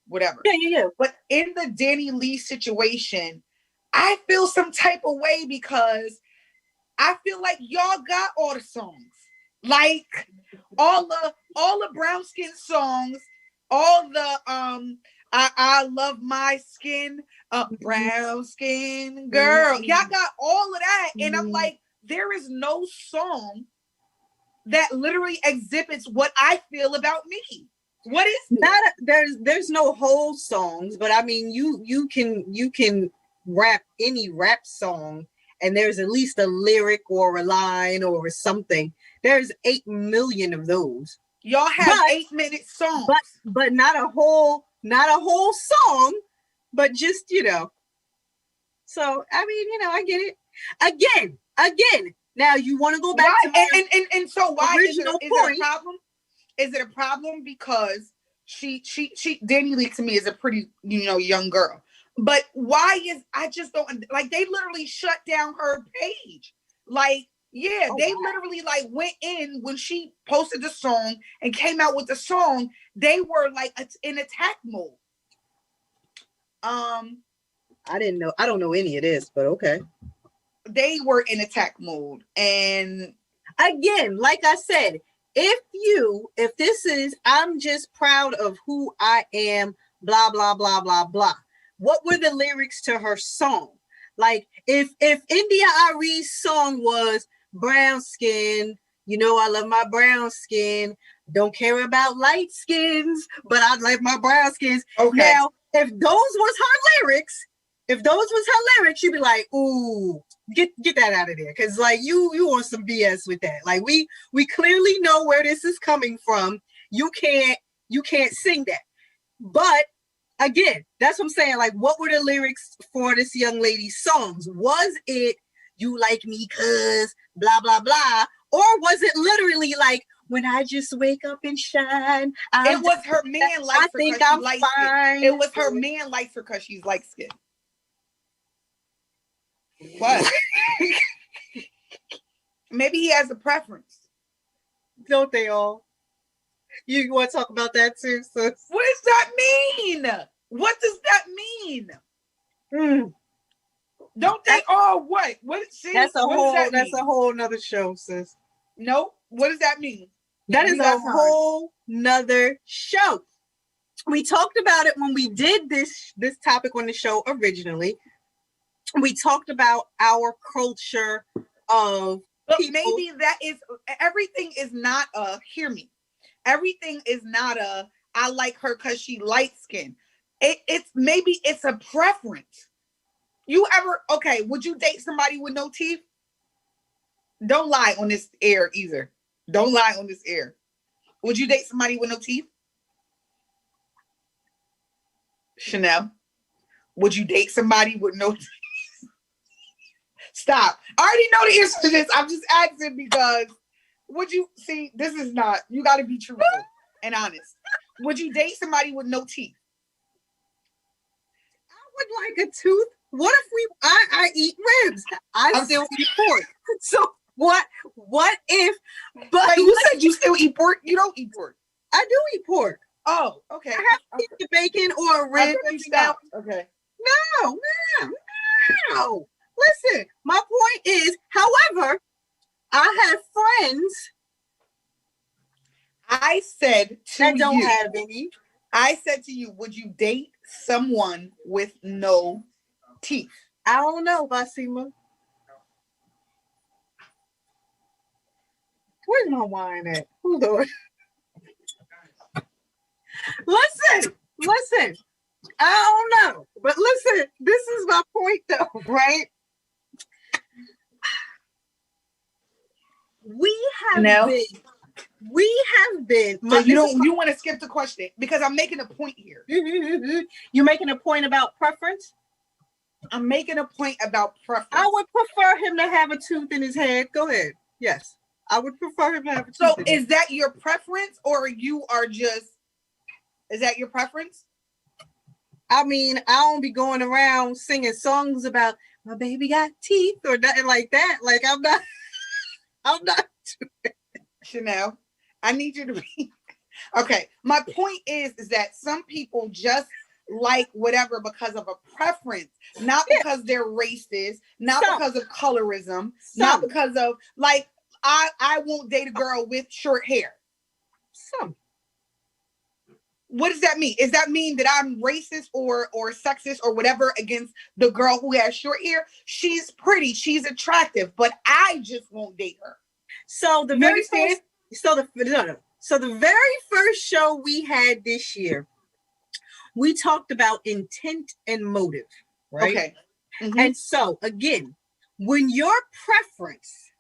whatever. Yeah. But in the Danny Lee situation, I feel some type of way because I feel like y'all got all the songs. Like all the brown skin songs, all the I love my skin, brown skin girl. Y'all got all of that. And I'm like, there is no song that literally exhibits what I feel about me. What is it? There's no whole songs, but I mean you can rap any rap song and there's at least a lyric or a line or something. There's 8 million of those. Y'all have 8-minute songs. But not a whole song, but just, So, I mean, I get it. Again. Now you want to go back to and so why is it a problem? Is it a problem? Because she Danny Lee to me is a pretty, young girl. But why is, I just don't, like, they literally shut down her page. Like, yeah, they literally like went in when she posted the song and came out with the song. They were like in attack mode. I didn't know. I don't know any of this, but okay. They were in attack mode. And again, like I said, if this is, I'm just proud of who I am, blah, blah, blah, blah, blah. What were the lyrics to her song? Like, if India Arie's song was brown skin, I love my brown skin, don't care about light skins, but I like my brown skins. Okay. Now, if those was her lyrics, you'd be like, ooh, get that out of there. Cause like you want some BS with that. Like we clearly know where this is coming from. You can't sing that. But again, that's what I'm saying. Like, what were the lyrics for this young lady's songs? Was it you like me cause blah, blah, blah? Or was it literally like, when I just wake up and shine? It was her man likes her because she's light skinned. It was her man likes her because she's light skinned. What? Maybe he has a preference. Don't they all? You want to talk about that too, sis? What does that mean? What does that mean? Don't they all what? What? See, that's a whole nother show, sis. No, what does that mean? That is a whole nother show. We talked about it when we did this topic on the show originally. We talked about our culture of people. Maybe that is, everything is not hear me. Everything is not I like her because she light skinned. It's a preference. Would you date somebody with no teeth? Don't lie on this air either. Don't lie on this air. Would you date somebody with no teeth? Chanel, would you date somebody with no teeth? Stop. I already know the answer to this. I'm just asking because would you see, this is not, you got to be truthful and honest. Would you date somebody with no teeth? I would like a tooth. What if I eat ribs? I still eat pork. So what if, but you said you still eat pork? You don't eat pork. I do eat pork. Oh, okay. I have to eat the bacon or a rib. Okay. No. Listen, my point is, however, I have friends. I said to that don't you, have any. I said to you, would you date someone with no teeth? I don't know, Basima. Where's my wine at? Hold on. Listen. I don't know. But listen, this is my point though, right? We have been. So you want to skip the question because I'm making a point here. You're making a point about preference? I'm making a point about preference. I would prefer him to have a tooth in his head. Go ahead. Yes. I would prefer him to have a tooth. So is that your preference or is that your preference? I mean, I don't be going around singing songs about my baby got teeth or nothing like that. Like I'm not. Chanel, I need you to be okay. My point is that some people just like whatever because of a preference, not because they're racist, not because of colorism, not because of like I won't date a girl with short hair. What does that mean? Does that mean that I'm racist or sexist or whatever against the girl who has short hair? She's pretty, she's attractive, but I just won't date her. So the very first show we had this year, we talked about intent and motive, right? Okay. Mm-hmm. And so again, when your preference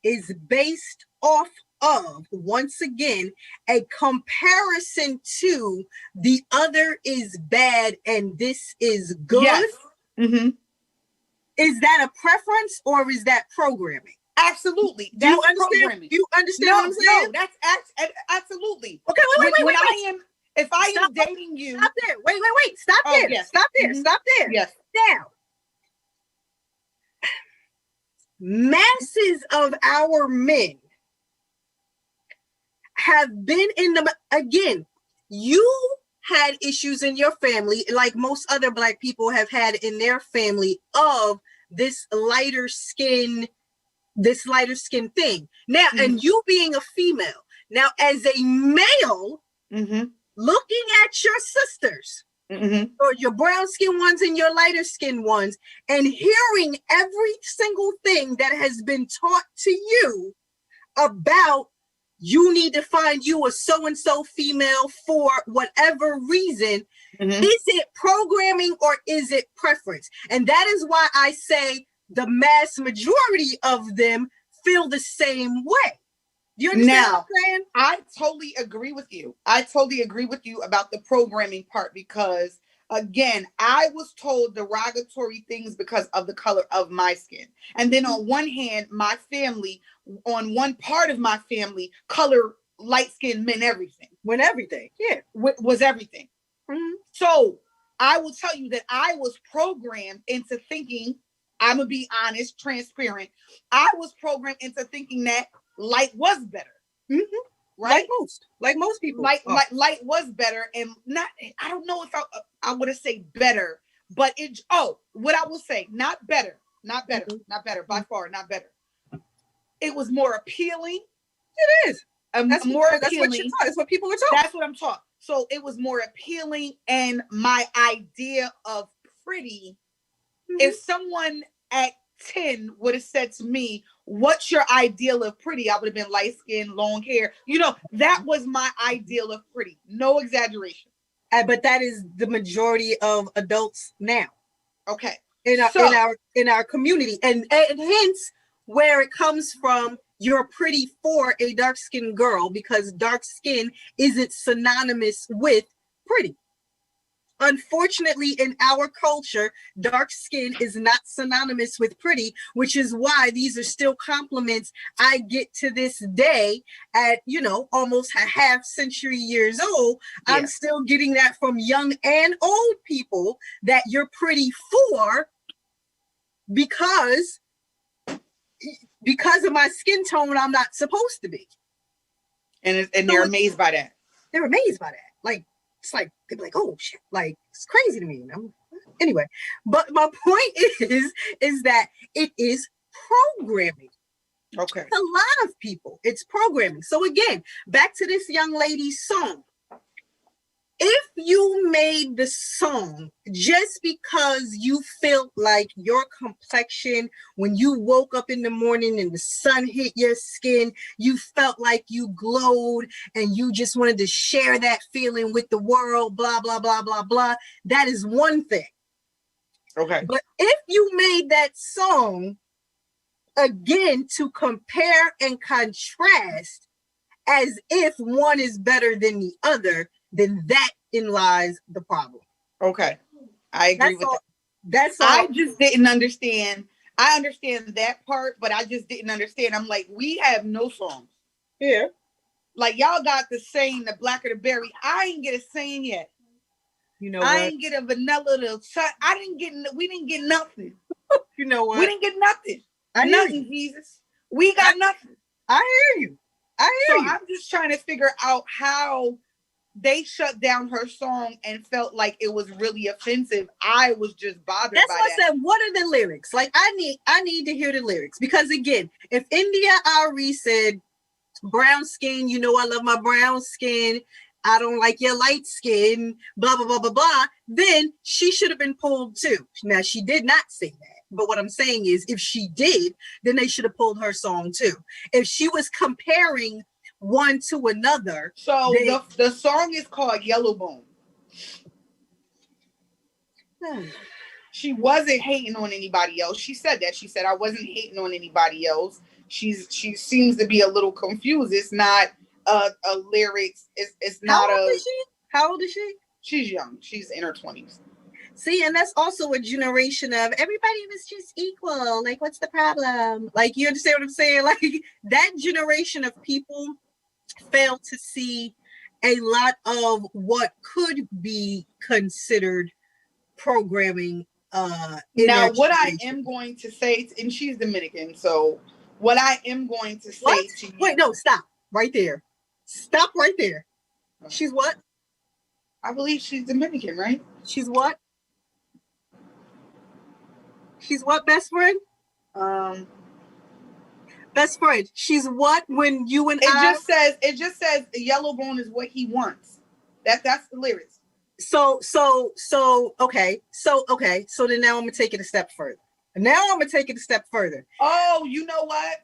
is based off of, once again, a comparison to the other is bad and this is good. Yes. Mm-hmm. Is that a preference or is that programming? Absolutely. Do you That's understand? programming. You understand what I'm saying? No, that's absolutely. Okay, wait. If I am dating you. Stop there. Wait. Stop there. Yes. Stop there. Mm-hmm. Stop there. Yes. Now, masses of our men have been in the, again, you had issues in your family, like most other Black people have had in their family, of this lighter skin thing. Now, and you being a female, now as a male, looking at your sisters, or your brown skin ones and your lighter skin ones, and hearing every single thing that has been taught to you about you need to find you a so-and-so female for whatever reason, is it programming or is it preference? And that is why I say the mass majority of them feel the same way. Do you understand what I'm saying? I totally agree with you. I totally agree with you about the programming part, because again, I was told derogatory things because of the color of my skin. And then on one hand, my family, on one part of my family, color light-skinned meant everything. When everything, yeah. Was everything. So I will tell you that I was programmed into thinking, I'm going to be honest, transparent. I was programmed into thinking that light was better. Right? Like most people. Light was better, and not, I don't know if I would have say better, but what I will say, not better, by far, not better. It was more appealing. It is. That's more appealing. That's what people are taught. That's what I'm taught. So it was more appealing, and my idea of pretty, if someone at 10 would have said to me, what's your ideal of pretty? I would have been light skin, long hair. That was my ideal of pretty. No exaggeration. But that is the majority of adults now. Okay. In our community. And hence where it comes from, you're pretty for a dark-skinned girl, because dark skin isn't synonymous with pretty. Unfortunately, in our culture, dark skin is not synonymous with pretty, which is why these are still compliments I get to this day at, almost a half century years old. Yeah. I'm still getting that from young and old people, that you're pretty for because of my skin tone, I'm not supposed to be. And they're amazed by that. They're amazed by that. It's like, they'd be like, oh shit, it's crazy to me. Anyway, but my point is that it is programming. Okay. A lot of people, it's programming. So again, back to this young lady's song. If you made the song just because you felt like your complexion, when you woke up in the morning and the sun hit your skin, you felt like you glowed and you just wanted to share that feeling with the world, blah, blah, blah, blah, blah, that is one thing. Okay. But if you made that song, again, to compare and contrast as if one is better than the other, then that in lies the problem. Okay. I agree with that. That's all. I just didn't understand. I understand that part, but I just didn't understand. I'm like, we have no songs. Yeah. Like, y'all got the saying, the blacker the berry. I ain't get a saying yet. You know I what? ain't get a vanilla we didn't get nothing. You know what? We didn't get nothing. Nothing, Jesus. We got nothing. I hear you. So I'm just trying to figure out how they shut down her song and felt like it was really offensive. I was just bothered by that. That's why I said, what are the lyrics? Like, I need to hear the lyrics, because again, if India Ari said, brown skin, I love my brown skin, I don't like your light skin, blah, blah, blah, blah, blah, then she should have been pulled too. Now, she did not say that. But what I'm saying is, if she did, then they should have pulled her song too. If she was comparing one to another. So the song is called Yellow Bone. She wasn't hating on anybody else. She said that. She said, I wasn't hating on anybody else. She seems to be a little confused. It's not a lyrics. It's not How old is she? She's young. She's in her 20s. See, and that's also a generation of everybody was just equal. Like, what's the problem? Like, you understand what I'm saying? Like, that generation of people failed to see a lot of what could be considered programming. Now, what I am going to say, and she's Dominican, so what I am going to say to you. Wait, no, stop right there. Stop right there. She's what? I believe she's Dominican, right? She's what? She's what, best friend? Best friend. She's what when you and it just says yellow bone is what he wants. That's the lyrics. So okay. So then now I'm gonna take it a step further. Oh, you know what?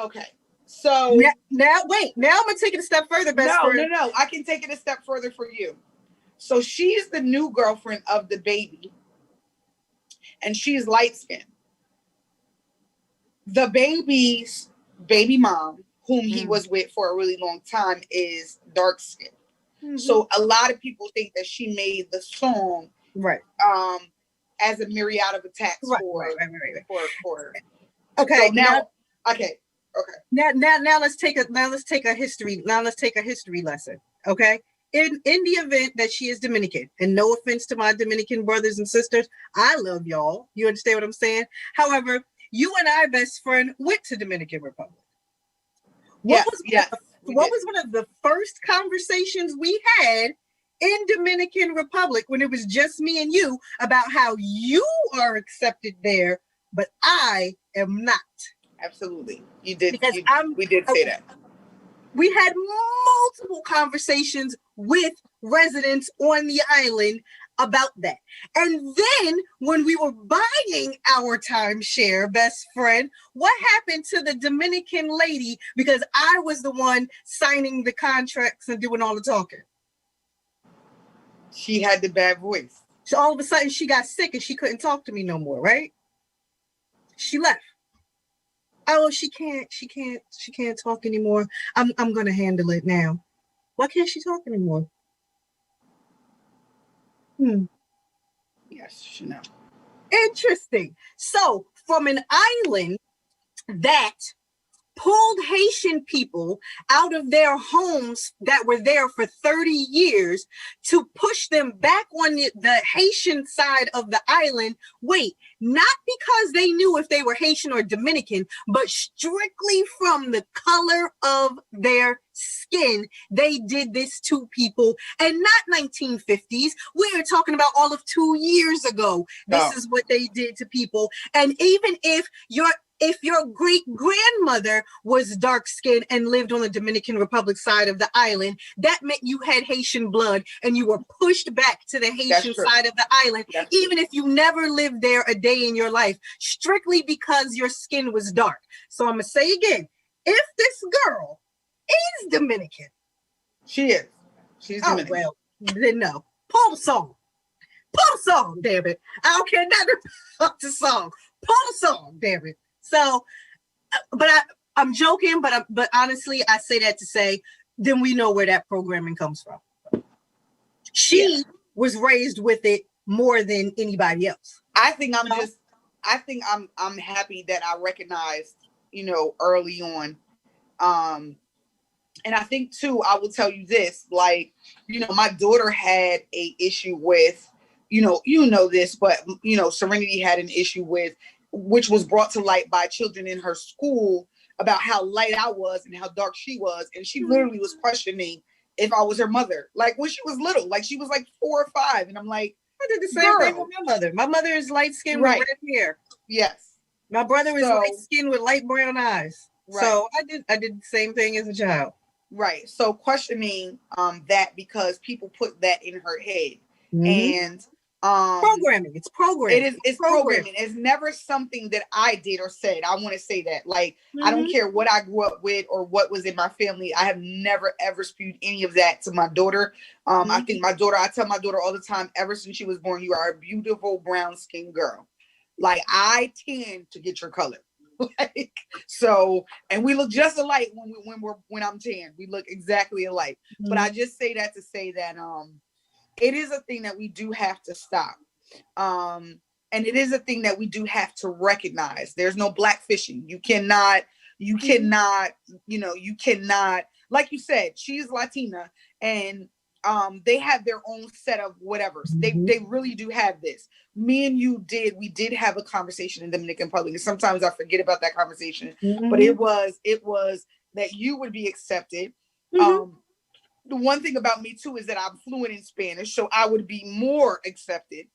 Okay. So now wait. Now I'm gonna take it a step further, best friend. No. I can take it a step further for you. So she's the new girlfriend of the baby, and she's light skinned. The baby's baby mom, whom he was with for a really long time, is dark skinned. Mm-hmm. So a lot of people think that she made the song right as a myriad of attacks for okay. So now okay. Now let's take a history lesson. Okay. In the event that she is Dominican, and no offense to my Dominican brothers and sisters, I love y'all. You understand what I'm saying? However, you and I, best friend, went to Dominican Republic. What was one of the first conversations we had in Dominican Republic when it was just me and you about how you are accepted there, but I am not? Absolutely. You did. Because we did say that. We had multiple conversations with residents on the island about that. And then when we were buying our timeshare, best friend, what happened to the Dominican lady? Because I was the one signing the contracts and doing all the talking. She had the bad voice. So all of a sudden she got sick and she couldn't talk to me no more, right? She left. Oh, she can't talk anymore. I'm gonna handle it now. Why can't she talk anymore? Yes, she knows. Interesting. So from an island that pulled Haitian people out of their homes that were there for 30 years to push them back on the Haitian side of the island. Wait, not because they knew if they were Haitian or Dominican, but strictly from the color of their skin. They did this to people, and not 1950s. We are talking about all of 2 years ago. This is what they did to people. And even if your great grandmother was dark skinned and lived on the Dominican Republic side of the island, that meant you had Haitian blood and you were pushed back to the Haitian side of the island, even if you never lived there a day in your life, strictly because your skin was dark. So I'm going to say again, if this girl is Dominican. She is. She's Dominican. Well, then no. Pull the song. Damn it. I don't care nothing about the song. Pull the song, damn it. So, but I'm joking, but honestly, I say that to say, then we know where that programming comes from. She was raised with it more than anybody else. I think I'm happy that I recognized, early on. And I think too, I will tell you this, like, my daughter had a issue with, this, but, Serenity had an issue with, which was brought to light by children in her school about how light I was and how dark she was. And she literally was questioning if I was her mother, like when she was little, like she was like 4 or 5. And I'm like, I did the same thing with my mother. My mother is light skinned with red hair. Yes. My brother is light skinned with light brown eyes. Right. So I did the same thing as a child. Right. So questioning that because people put that in her head. And programming. It's programming. It's programming. It's never something that I did or said. I want to say that. Like, I don't care what I grew up with or what was in my family. I have never ever spewed any of that to my daughter. I think I tell my daughter all the time, ever since she was born, you are a beautiful brown skinned girl. Like, I tend to get your color. Like, so, and we look just alike when I'm tan. We look exactly alike. But I just say that to say that it is a thing that we do have to stop. And it is a thing that we do have to recognize. There's no blackfishing. You cannot, you cannot, like you said, she's Latina, and they have their own set of whatevers. They really do have this. Me and you we did have a conversation in Dominican Republic, and sometimes I forget about that conversation, but it was that you would be accepted. The one thing about me too is that I'm fluent in Spanish, so I would be more accepted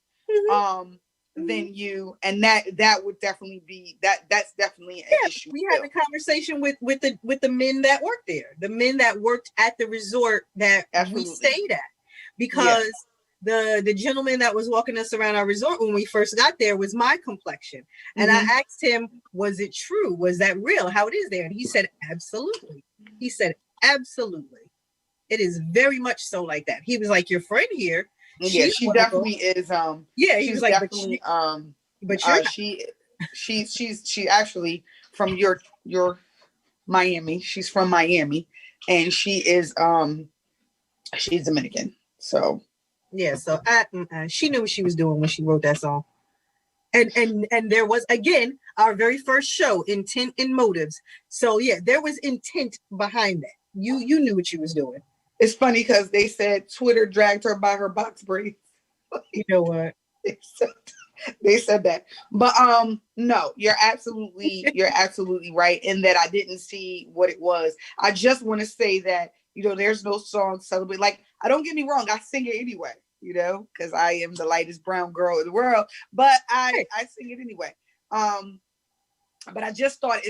than you, and that would definitely be that's definitely an issue. We had a conversation with the men that worked there, the men that worked at the resort that we stayed at, because the gentleman that was walking us around our resort when we first got there was my complexion, and I asked him, was it true, was that real, how it is there? And he said absolutely. He said absolutely, it is very much so like that. He was like, your friend here, she definitely is. He was like, she's actually from your Miami. She's from Miami, and she is she's Dominican. So yeah, so she knew what she was doing when she wrote that song. And there was, again, our very first show, Intent and Motives. So yeah, there was intent behind that. You knew what you was doing. It's funny because they said Twitter dragged her by her box braids. You know what? They said that. But no, you're absolutely right in that I didn't see what it was. I just want to say that, there's no song celebrate. Like, I don't get me wrong, I sing it anyway, because I am the lightest brown girl in the world. But I sing it anyway. But I just thought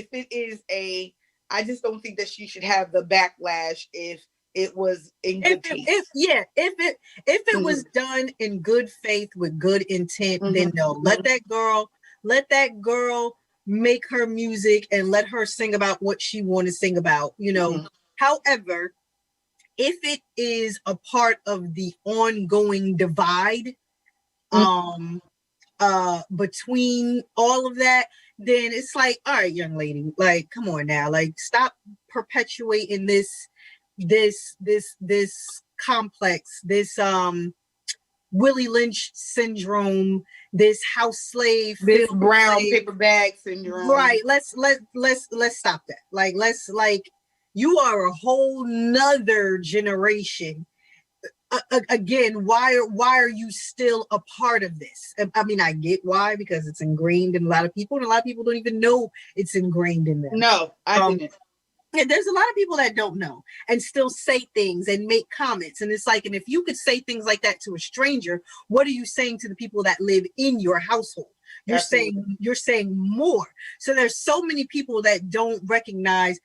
I just don't think that she should have the backlash if it was in good taste. If it was done in good faith with good intent, then no. Let that girl make her music and let her sing about what she want to sing about, However, if it is a part of the ongoing divide between all of that, then it's like, all right, young lady, like, come on now, like, stop perpetuating this complex, this Willie Lynch syndrome, this house slave, this brown paper bag syndrome. Right. Let's stop that. Like, you are a whole nother generation. Again, why are you still a part of this? I mean, I get why, because it's ingrained in a lot of people, and a lot of people don't even know it's ingrained in them. No, I didn't. Yeah, there's a lot of people that don't know and still say things and make comments. And it's like, and if you could say things like that to a stranger, what are you saying to the people that live in your household? You're saying more. So there's so many people that don't recognize.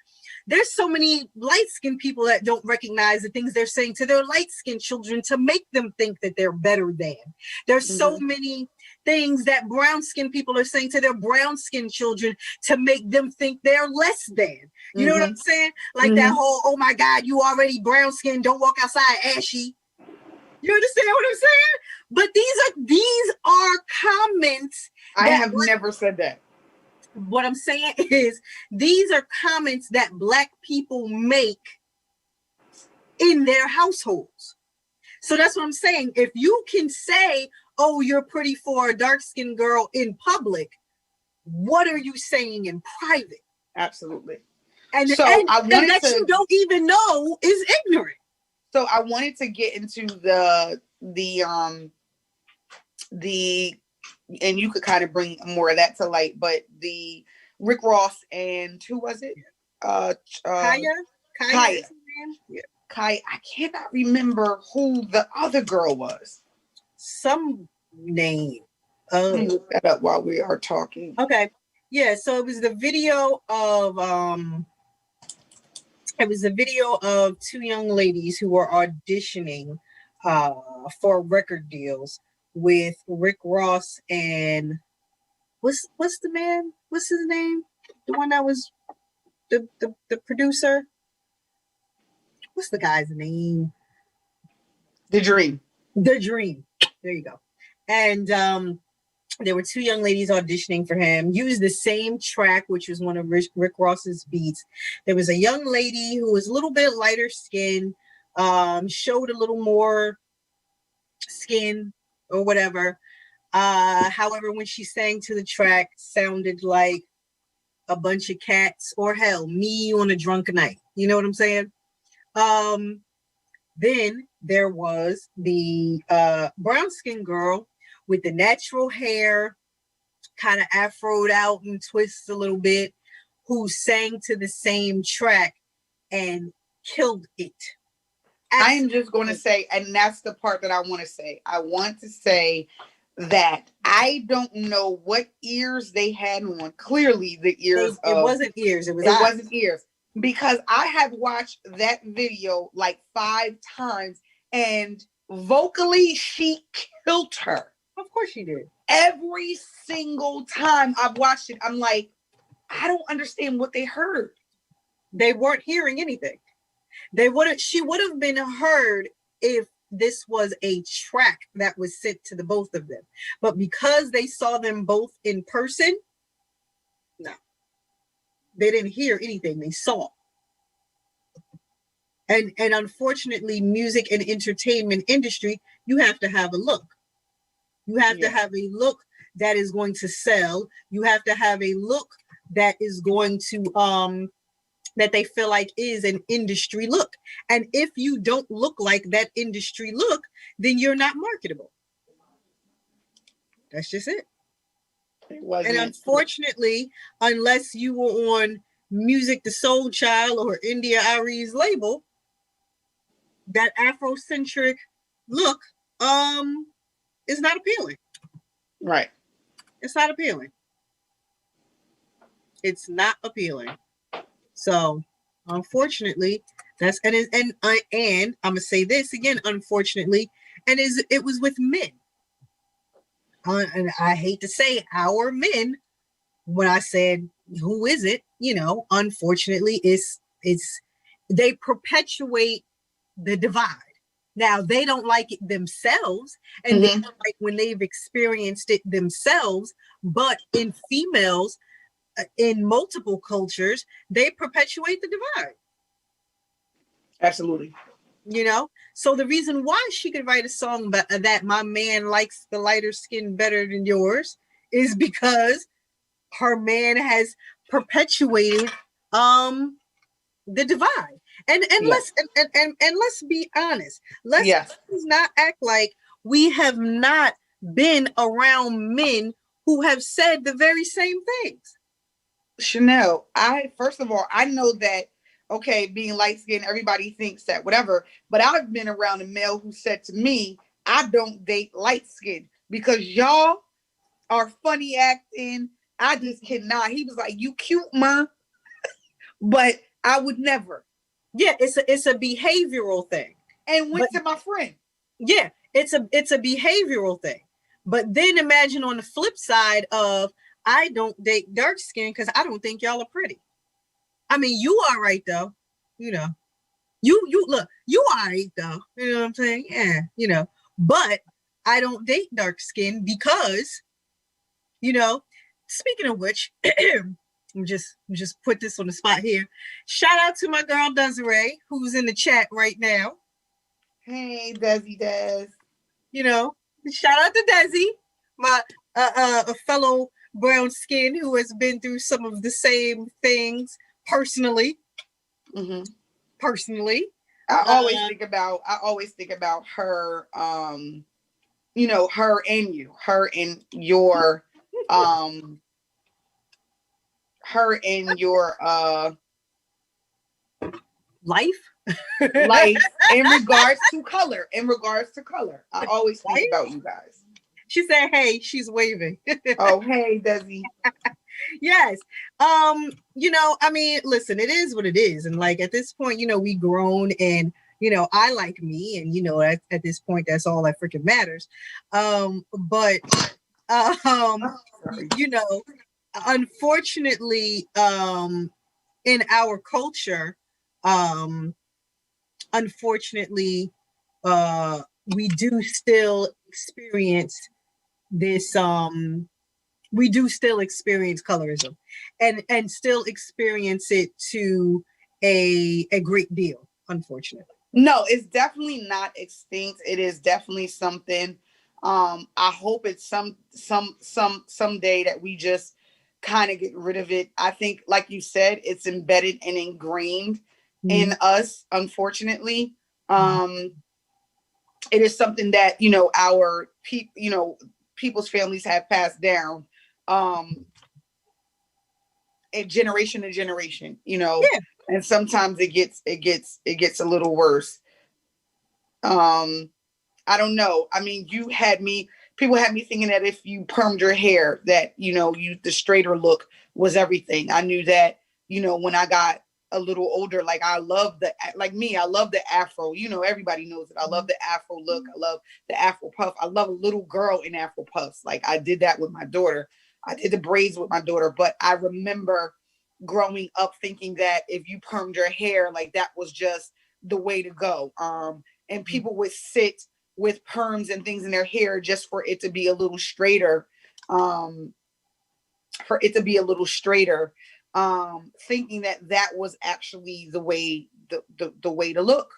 There's so many light-skinned people that don't recognize the things they're saying to their light-skinned children to make them think that they're better than. There's so many things that brown-skinned people are saying to their brown-skinned children to make them think they're less than. You know what I'm saying? Like that whole, oh my God, you already brown-skinned, don't walk outside ashy. You understand what I'm saying? But these are comments. I have never said that. What I'm saying is these are comments that Black people make in their households. So that's what I'm saying. If you can say, oh, you're pretty for a dark-skinned girl in public, what are you saying in private? Absolutely. And that you don't even know is ignorant. So I wanted to get into the and you could kind of bring more of that to light, but the Rick Ross and who was it? Kaya. Yeah. Kaya. I cannot remember who the other girl was. Some name. Look that up while we are talking. Okay. Yeah. So it was the video of two young ladies who were auditioning for record deals with Rick Ross and what's the man? What's his name? The one that was the producer. What's the guy's name? The Dream. The Dream. There you go. And there were two young ladies auditioning for him. Used the same track, which was one of Rick Ross's beats. There was a young lady who was a little bit lighter skinned, showed a little more skin or whatever. However, when she sang to the track, sounded like a bunch of cats, or hell, me on a drunk night. You know what I'm saying? Then there was the brown skin girl with the natural hair, kind of afroed out and twists a little bit, who sang to the same track and killed it. I'm just going to say, and that's the part that I want to say. I want to say that I don't know what ears they had on. Clearly, the ears. It wasn't ears. It wasn't ears, because I have watched that video like 5 times, and vocally she killed her. Of course she did. Every single time I've watched it, I'm like, I don't understand what they heard. They weren't hearing anything. She would have been heard if this was a track that was sent to the both of them. But because they saw them both in person, no. They didn't hear anything, they saw. And unfortunately, music and entertainment industry, you have to have a look. You have to have a look that is going to sell. You have to have a look that is going to that they feel like is an industry look. And if you don't look like that industry look, then you're not marketable. That's just it. And unfortunately, unless you were on Music the Soul Child or India Arie's label, that Afrocentric look is not appealing. Right. It's not appealing. It's not appealing. So, unfortunately, that's and I'm gonna say this again. Unfortunately, it was with men. And I hate to say our men. When I said who is it, unfortunately, it's they perpetuate the divide. Now they don't like it themselves, and they don't like when they've experienced it themselves. But in females, in multiple cultures, they perpetuate the divide. Absolutely. So the reason why she could write a song that my man likes the lighter skin better than yours is because her man has perpetuated the divide. And let's be honest. Let's not act like we have not been around men who have said the very same things. Chanel, first of all, I know that, okay, being light skinned, everybody thinks that whatever, but I've been around a male who said to me, I don't date light skinned because y'all are funny acting. I just cannot. He was like, you cute, ma, but I would never. Yeah, it's a behavioral thing. And went to my friend. Yeah, it's a behavioral thing. But then imagine on the flip side of, I don't date dark skin because I don't think y'all are pretty. I mean, you are right though. You look, you are right though. You know what I'm saying? Yeah, but I don't date dark skin because, speaking of which, just put this on the spot here. Shout out to my girl Desiree, who's in the chat right now. Hey, Desi Des. Shout out to Desi, my a fellow brown skin who has been through some of the same things personally. Personally, I always think about her. Her and you, her and your her and your life in regards to color. I always think about you guys. She said, hey, she's waving. Oh, hey, Desi. Yes. I mean, listen, it is what it is. And like at this point, we grown and I like me, and at this point, that's all that freaking matters. But unfortunately, in our culture, unfortunately, we do still experience this. We do still experience colorism, and still experience it to a great deal, unfortunately. No, it's definitely not extinct. It is definitely something. I hope it's someday that we just kind of get rid of it. I think, like you said, it's embedded and ingrained in us, unfortunately. It is something that, you know, our people, you know, people's families have passed down generation to generation, you know. Yeah. And sometimes it gets a little worse. I don't know. I mean, people had me thinking that if you permed your hair, that, you know, the straighter look was everything. I knew that, you know, when I got a little older, like I love the afro. You know, everybody knows it. I love the afro look. I love the afro puff. I love a little girl in afro puffs. Like I did that with my daughter. I did the braids with my daughter, but I remember growing up thinking that if you permed your hair, like that was just the way to go. And people would sit with perms and things in their hair just for it to be a little straighter, thinking that was actually the way the way to look,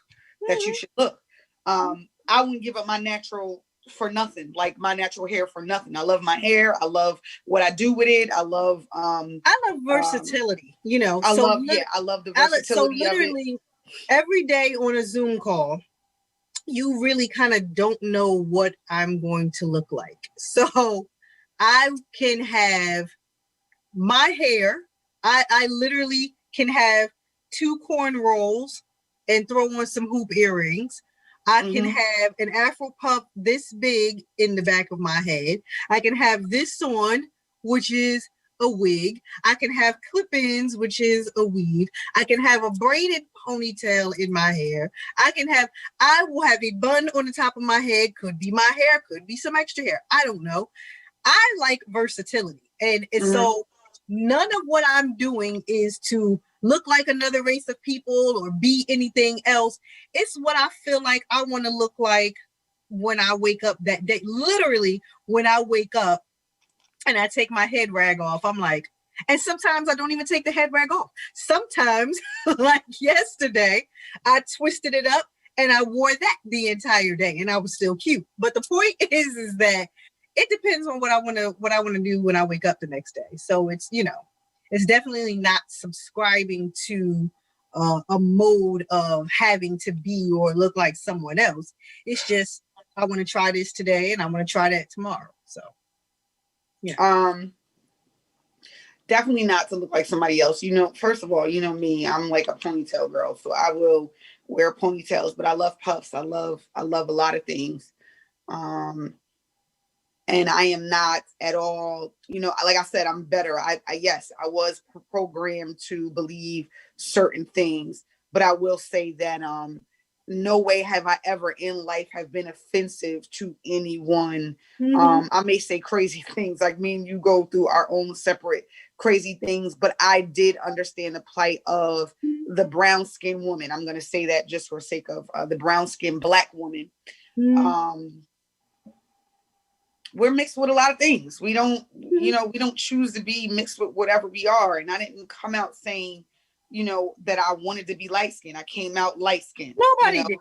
that you should look. I wouldn't give up my natural for nothing, like my natural hair for nothing. I love my hair. I love what I do with it. I love versatility, you know. I love the versatility. So literally every day on a Zoom call, you really kind of don't know what I'm going to look like. So I can have my hair. I literally can have 2 corn rolls and throw on some hoop earrings. I can have an afro puff this big in the back of my head. I can have this on, which is a wig. I can have clip-ins, which is a weave. I can have a braided ponytail in my hair. I will have a bun on the top of my head. Could be my hair, could be some extra hair. I don't know. I like versatility. And so none of what I'm doing is to look like another race of people or be anything else. It's what I feel like I want to look like when I wake up that day. Literally, when I wake up and I take my head rag off, I'm like, and sometimes I don't even take the head rag off. Sometimes, like yesterday, I twisted it up and I wore that the entire day and I was still cute. But the point is that it depends on what I want to do when I wake up the next day. So it's, you know, it's definitely not subscribing to a mode of having to be or look like someone else. It's just, I want to try this today and I want to try that tomorrow. So, yeah. Definitely not to look like somebody else. You know, first of all, you know me, I'm like a ponytail girl, so I will wear ponytails, but I love puffs. I love a lot of things. And I am not at all, you know, like I said, I'm better. I was programmed to believe certain things, but I will say that no way have I ever in life have been offensive to anyone. I may say crazy things, like me and you go through our own separate crazy things, but I did understand the plight of the brown skinned woman. I'm going to say that just for sake of the brown skinned Black woman. We're mixed with a lot of things. We don't, you know, we don't choose to be mixed with whatever we are. And I didn't come out saying, you know, that I wanted to be light skinned. I came out light skinned. Nobody did.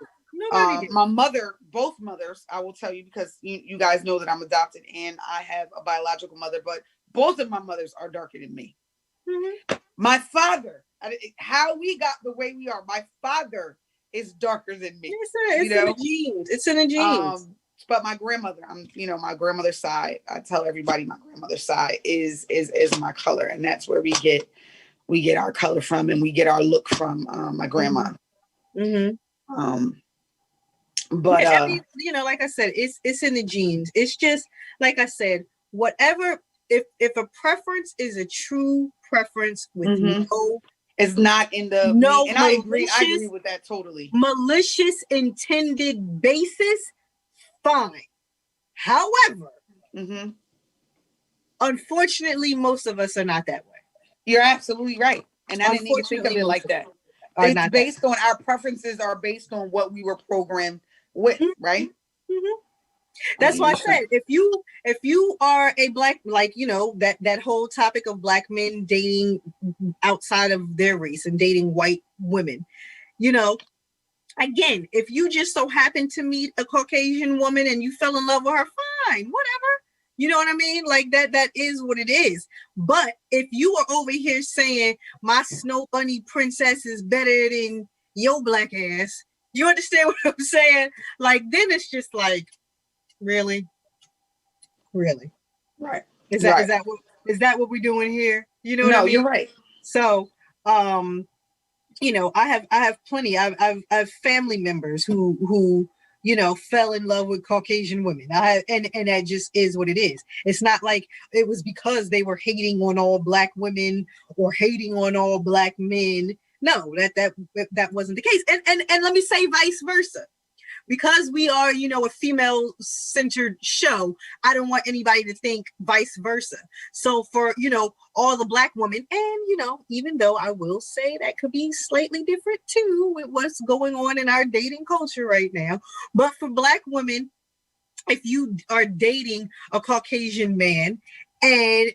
My mother, both mothers, I will tell you, because you guys know that I'm adopted and I have a biological mother, but both of my mothers are darker than me. My father, how we got the way we are, my father is darker than me. It's in the genes. It's in the genes. But my grandmother, my grandmother's side, I tell everybody my grandmother's side is my color. And that's where we get our color from, and we get our look from my grandma. But I mean, you know, like I said, it's in the genes. It's just, like I said, whatever, if a preference is a true preference with no, it's not in the no, and I agree with that totally. Malicious intended basis, fine. However, unfortunately, most of us are not that way. You're absolutely right. And I didn't even think of it like that. It's based on our preferences are based on what we were programmed with, right? That's why I said, if you are a Black, like, you know, that whole topic of Black men dating outside of their race and dating white women, you know, Again, if you just so happen to meet a Caucasian woman and you fell in love with her, fine, whatever. You know what I mean? Like that is what it is. But if you are over here saying my snow bunny princess is better than your black ass, you understand what I'm saying? Like, then it's just like, really? Right. Is that what we're doing here? You know what I mean? You're right. So, you know, I have plenty. I've family members who you know fell in love with Caucasian women. And that just is what it is. It's not like it was because they were hating on all black women or hating on all black men. No, that wasn't the case. And let me say vice versa. Because we are, you know, a female-centered show, I don't want anybody to think vice versa. So for, you know, all the black women, and, you know, even though I will say that could be slightly different too with what's going on in our dating culture right now. But for black women, if you are dating a Caucasian man and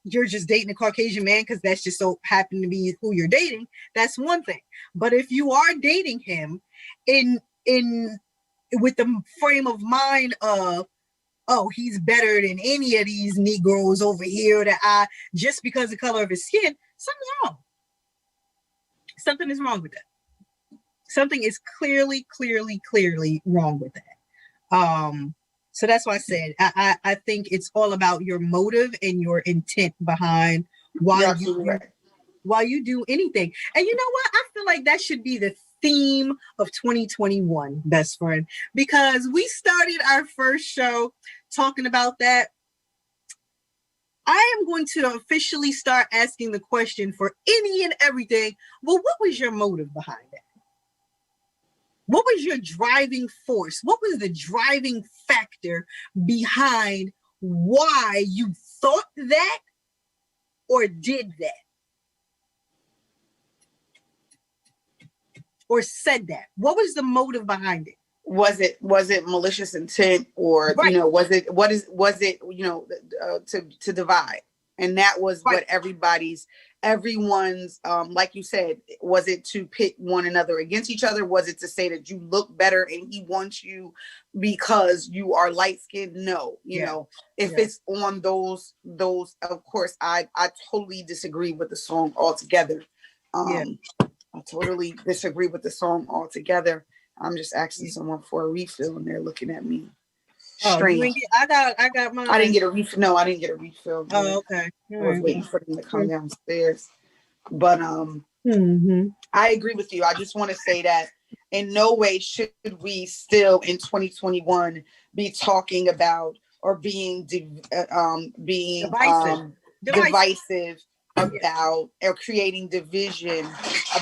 you're just dating a Caucasian man because that's just so happen to be who you're dating, that's one thing. But if you are dating him with the frame of mind of, oh, he's better than any of these Negroes over here just because of the color of his skin, something's wrong. Something is wrong with that. Something is clearly wrong with that. So that's why I said, I think it's all about your motive and your intent behind why you do anything. And you know what? I feel like that should be the theme of 2021, best friend, because we started our first show talking about that. I am going to officially start asking the question for any and everything. Well, what was your motive behind that? What was your driving force? What was the driving factor behind why you thought that or did that? Or said that? What was the motive behind it? Was it malicious intent, or right. You know, was it you know, to divide? And that was right. What everyone's like you said, was it to pit one another against each other? Was it to say that you look better and he wants you because you are light skinned? No, you know, if it's on those, of course, I totally disagree with the song altogether. I totally disagree with the song altogether. I'm just asking someone for a refill and they're looking at me strange. I got mine. I didn't get a refill. No, I didn't get a refill. Oh, okay. I was waiting for them to come downstairs. But I agree with you. I just want to say that in no way should we still in 2021 be talking about or being divisive about or creating division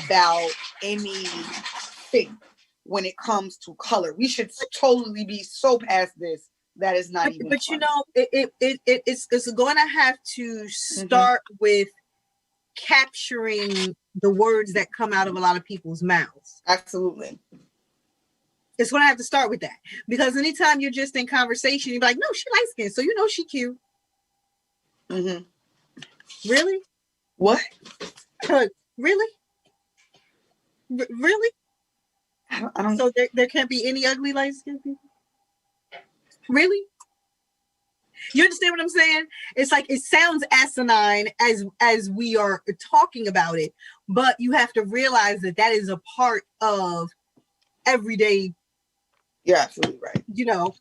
about anything when it comes to color. We should totally be so past this that is not even. But funny. You know, it's going to have to start with capturing the words that come out of a lot of people's mouths. Absolutely. It's going to have to start with that, because anytime you're just in conversation, you're like, no, she light skinned, so you know she cute. Really? What? Really? Really? I don't. So there can't be any ugly light skinned people? Really? You understand what I'm saying? It's like, it sounds asinine as we are talking about it, but you have to realize that is a part of everyday. You're absolutely right. You know,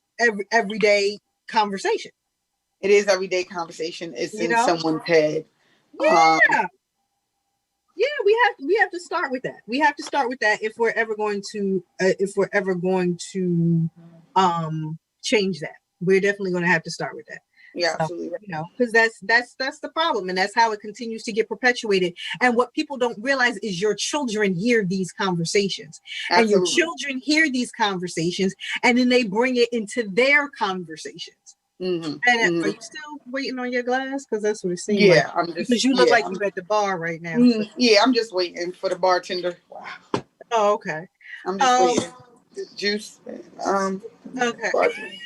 everyday conversation. It is everyday conversation. It's in someone's head. Yeah. We have to start with that. We have to start with that if we're ever going to change that. We're definitely going to have to start with that. Yeah, absolutely. You know, because that's the problem, and that's how it continues to get perpetuated. And what people don't realize is your children hear these conversations, and your children hear these conversations, and then they bring it into their conversations. And are you still waiting on your glass? Because that's what it seems like. I'm just, because you look like you're at the bar right now. Yeah, I'm just waiting for the bartender. Wow. Oh, okay. I'm just waiting. The juice. Okay. Bartender.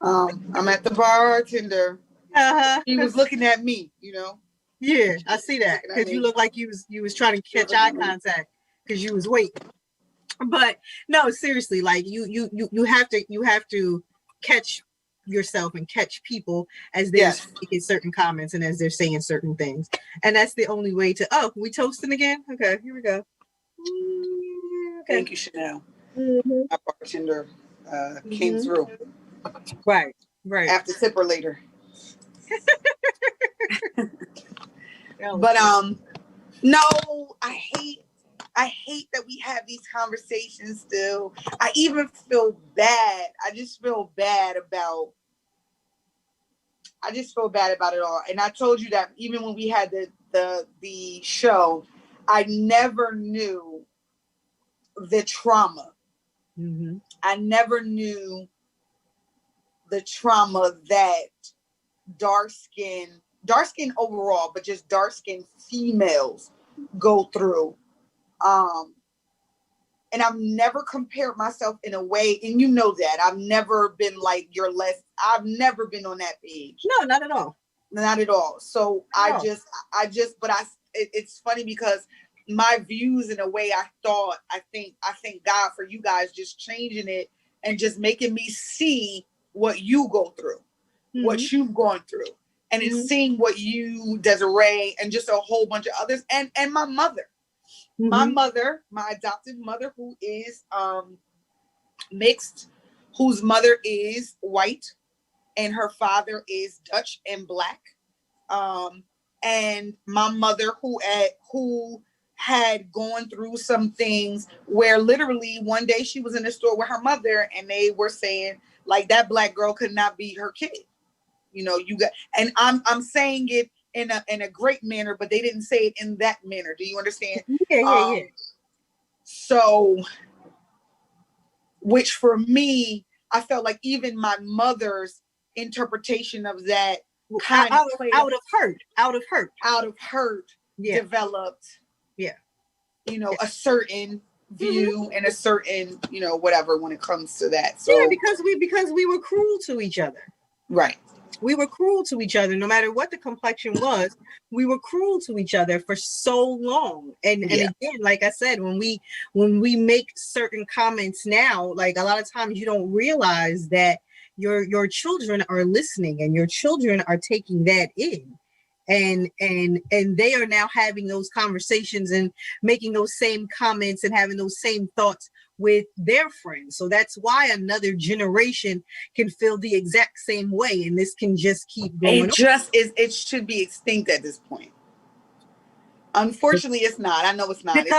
I'm at the bartender. He was looking at me, you know. Yeah, I see that, because you look like you was trying to catch eye contact because you was waiting. But no, seriously, like you have to catch yourself and catch people as they're making certain comments and as they're saying certain things, and that's the only way to. Oh, we toasting again? Okay, here we go. Okay. Thank you, Chanel. My bartender came through. Right. After tipper later. But no, I hate that we have these conversations still. I even feel bad. I just feel bad about it all. And I told you that even when we had the show, I never knew the trauma. Mm-hmm. I never knew the trauma that dark skin overall, but just dark skin females go through. And I've never compared myself in a way, and you know that I've never been like you're less. I've never been on that page. No, not at all. Not at all. So it's funny because my views in a way I thank God for you guys just changing it and just making me see what you go through, what you've gone through, and it's seeing what you, Desiree, and just a whole bunch of others, and my mother. My adopted mother, who is mixed, whose mother is white, and her father is Dutch and Black. And my mother, who had gone through some things where literally one day she was in the store with her mother, and they were saying like that Black girl could not be her kid. You know, and I'm saying it in a great manner, but they didn't say it in that manner. Do you understand? Yeah. So, which for me, I felt like even my mother's interpretation of that kind out of hurt developed. Yeah. You know, a certain view and a certain, you know, whatever when it comes to that. So yeah, because we were cruel to each other. Right. We were cruel to each other, no matter what the complexion was. We were cruel to each other for so long. And again, like I said, when we make certain comments now, like a lot of times you don't realize that your children are listening and your children are taking that in. And they are now having those conversations and making those same comments and having those same thoughts with their friends. So that's why another generation can feel the exact same way, and this can just keep going. It should be extinct at this point. Unfortunately, it's not. I know it's not. It's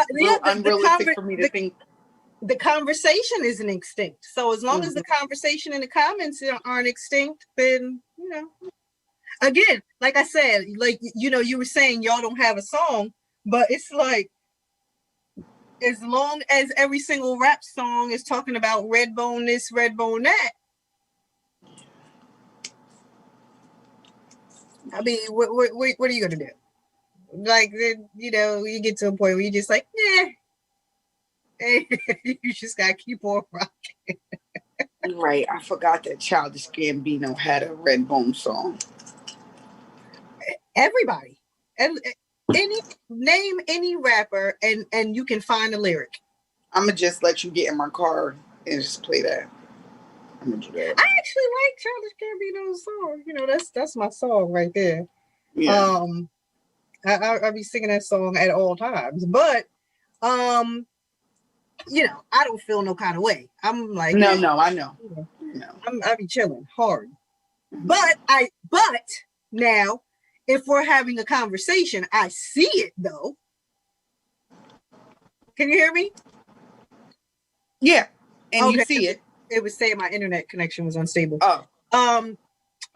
unrealistic for me to think. The conversation isn't extinct. So as long as the conversation and the comments aren't extinct, then you know. Again, like I said, like you know, you were saying y'all don't have a song, but it's like, as long as every single rap song is talking about Redbone this, Redbone that, I mean, what are you gonna do? Like, you know, you get to a point where you just like, you just gotta keep on rocking. Right, I forgot that Childish Gambino had a Redbone song. Everybody, name any rapper and you can find a lyric. I'm gonna just let you get in my car and just play that. I'm gonna do that. I actually like Childish Gambino's song. You know, that's my song right there. Yeah. I'll be singing that song at all times. But you know, I don't feel no kind of way. I'm like, no, I know. I'll be chilling hard. But now, if we're having a conversation, I see it though. Can you hear me? Yeah, and you see it. It was saying my internet connection was unstable. Oh.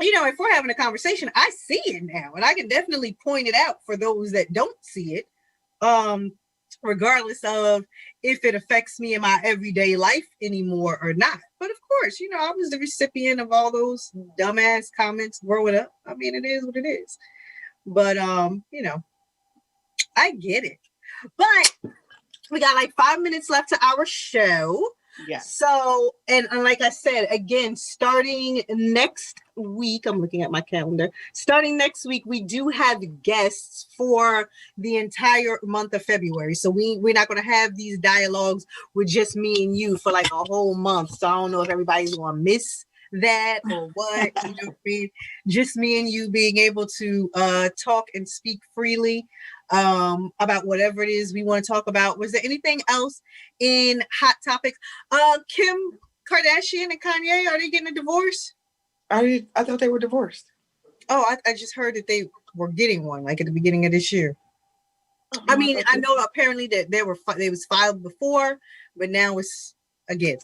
You know, if we're having a conversation, I see it now, and I can definitely point it out for those that don't see it. Regardless of if it affects me in my everyday life anymore or not. But of course, you know, I was the recipient of all those dumbass comments growing up. I mean, it is what it is. But you know, I get it. But we got like 5 minutes left to our show. Yeah. So, and like I said, again, starting next week, I'm looking at my calendar. Starting next week, we do have guests for the entire month of February. So we're not going to have these dialogues with just me and you for like a whole month. So I don't know if everybody's going to miss that or what. You know what I mean? Just me and you being able to talk and speak freely about whatever it is we want to talk about. Was there anything else in Hot Topics? Kim Kardashian and Kanye, are they getting a divorce? I thought they were divorced. Oh, I just heard that they were getting one, like at the beginning of this year. I mean, I know apparently that they was filed before, but now it's again.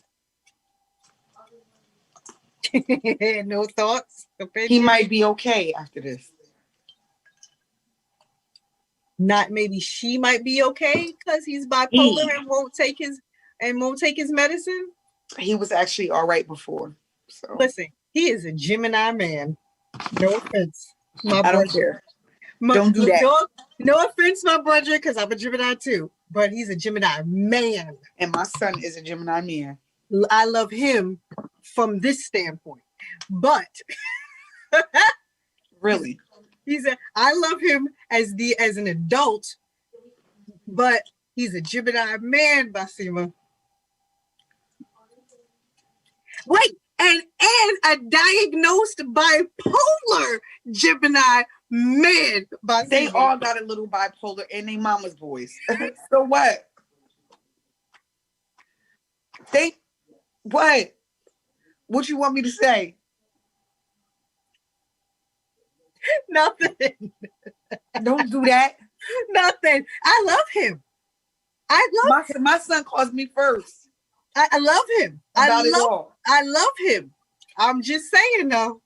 No thoughts? Opinions? He might be okay after this. Not maybe she might be okay because he's bipolar and won't take his medicine. He was actually all right before. So listen, he is a Gemini man. No offense, my I don't care. Don't do that. No offense, my brother, because I'm a Gemini too. But he's a Gemini man, and my son is a Gemini man. I love him from this standpoint, but really, I love him as an adult, but he's a Gemini man, Basima. Wait, and a diagnosed bipolar Gemini man, Basima. They all got a little bipolar in their mama's voice. So what? What? What you want me to say? Nothing. Don't do that. Nothing. I love him. My son calls me first. I love him. I love him. I'm just saying though.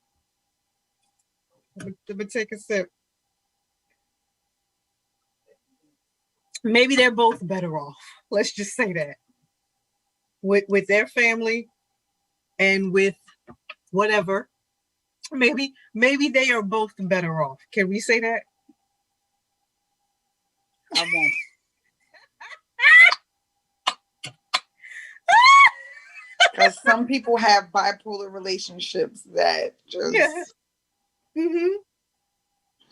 Let me take a sip. Maybe they're both better off. Let's just say that. With their family and with whatever. Maybe they are both better off. Can we say that? I won't. Because some people have bipolar relationships that just... Yeah. Mm-hmm.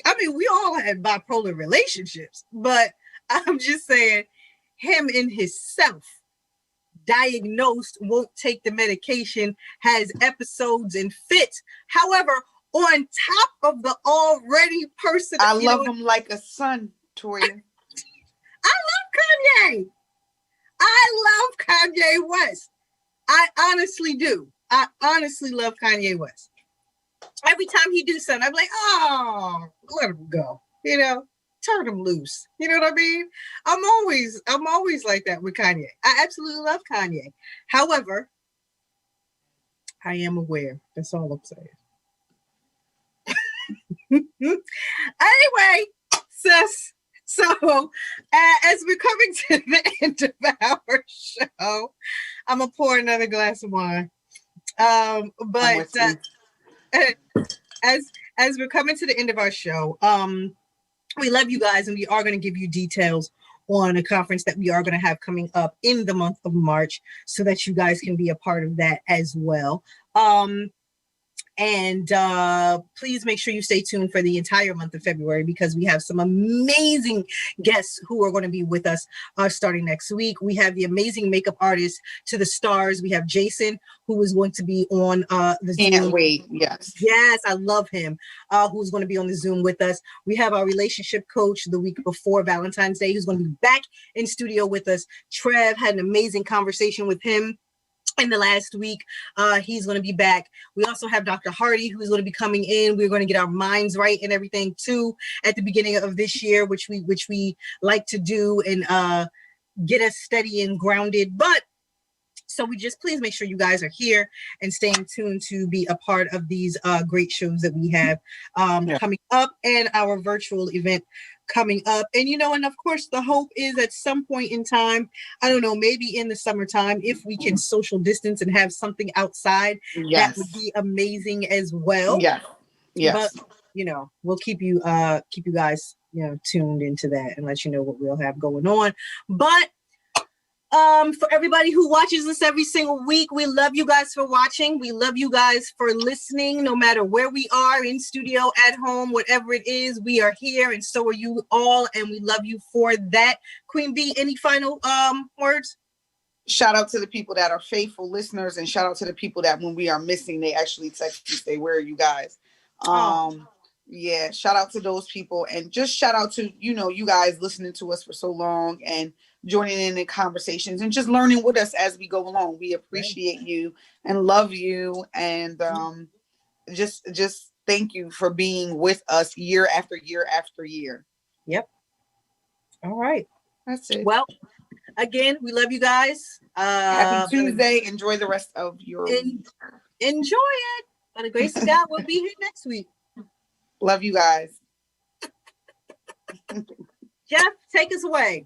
I mean, we all had bipolar relationships, but I'm just saying him in himself, diagnosed, won't take the medication, has episodes and fits. However, on top of the already person... I love him like a son, Toya. I love Kanye. I love Kanye West. I honestly do. I honestly love Kanye West. Every time he do something, I'm like, oh, let him go. You know, turn him loose. You know what I mean? I'm always like that with Kanye. I absolutely love Kanye. However, I am aware. That's all I'm saying. Anyway, sis. So, as we're coming to the end of our show, I'm gonna pour another glass of wine. But as we're coming to the end of our show, we love you guys, and we are going to give you details on a conference that we are going to have coming up in the month of March, so that you guys can be a part of that as well. And please make sure you stay tuned for the entire month of February, because we have some amazing guests who are going to be with us starting next week. We have the amazing makeup artist To The Stars. We have Jason, who is going to be on the Zoom. Can't wait. Yes. Yes, I love him. Who's going to be on the Zoom with us. We have our relationship coach the week before Valentine's Day, who's going to be back in studio with us. Trev had an amazing conversation with him in the last week. He's going to be back. We also have Dr. Hardy, who's going to be coming in. We're going to get our minds right and everything too at the beginning of this year, which we like to do, and get us steady and grounded. But so we just please make sure you guys are here and staying tuned to be a part of these great shows that we have coming up, and our virtual event coming up. And and of course the hope is at some point in time, I don't know, maybe in the summertime, if we can social distance and have something outside, that would be amazing as well. Yes. But we'll keep you guys tuned into that and let you know what we'll have going on. But For everybody who watches us every single week, we love you guys for watching. We love you guys for listening, no matter where we are, in studio, at home, whatever it is, we are here, and so are you all, and we love you for that. Queen B, any final words? Shout out to the people that are faithful listeners, and shout out to the people that when we are missing, they actually text me, say, where are you guys? Yeah, shout out to those people, and just shout out to, you guys listening to us for so long and joining in conversations and just learning with us as we go along. We appreciate you and love you, and just thank you for being with us year after year after year. Yep. All right. That's it. Well, again, we love you guys. Happy Tuesday. Enjoy the rest of your week. Enjoy it. By the grace of God, we'll be here next week. Love you guys. Jeff, take us away.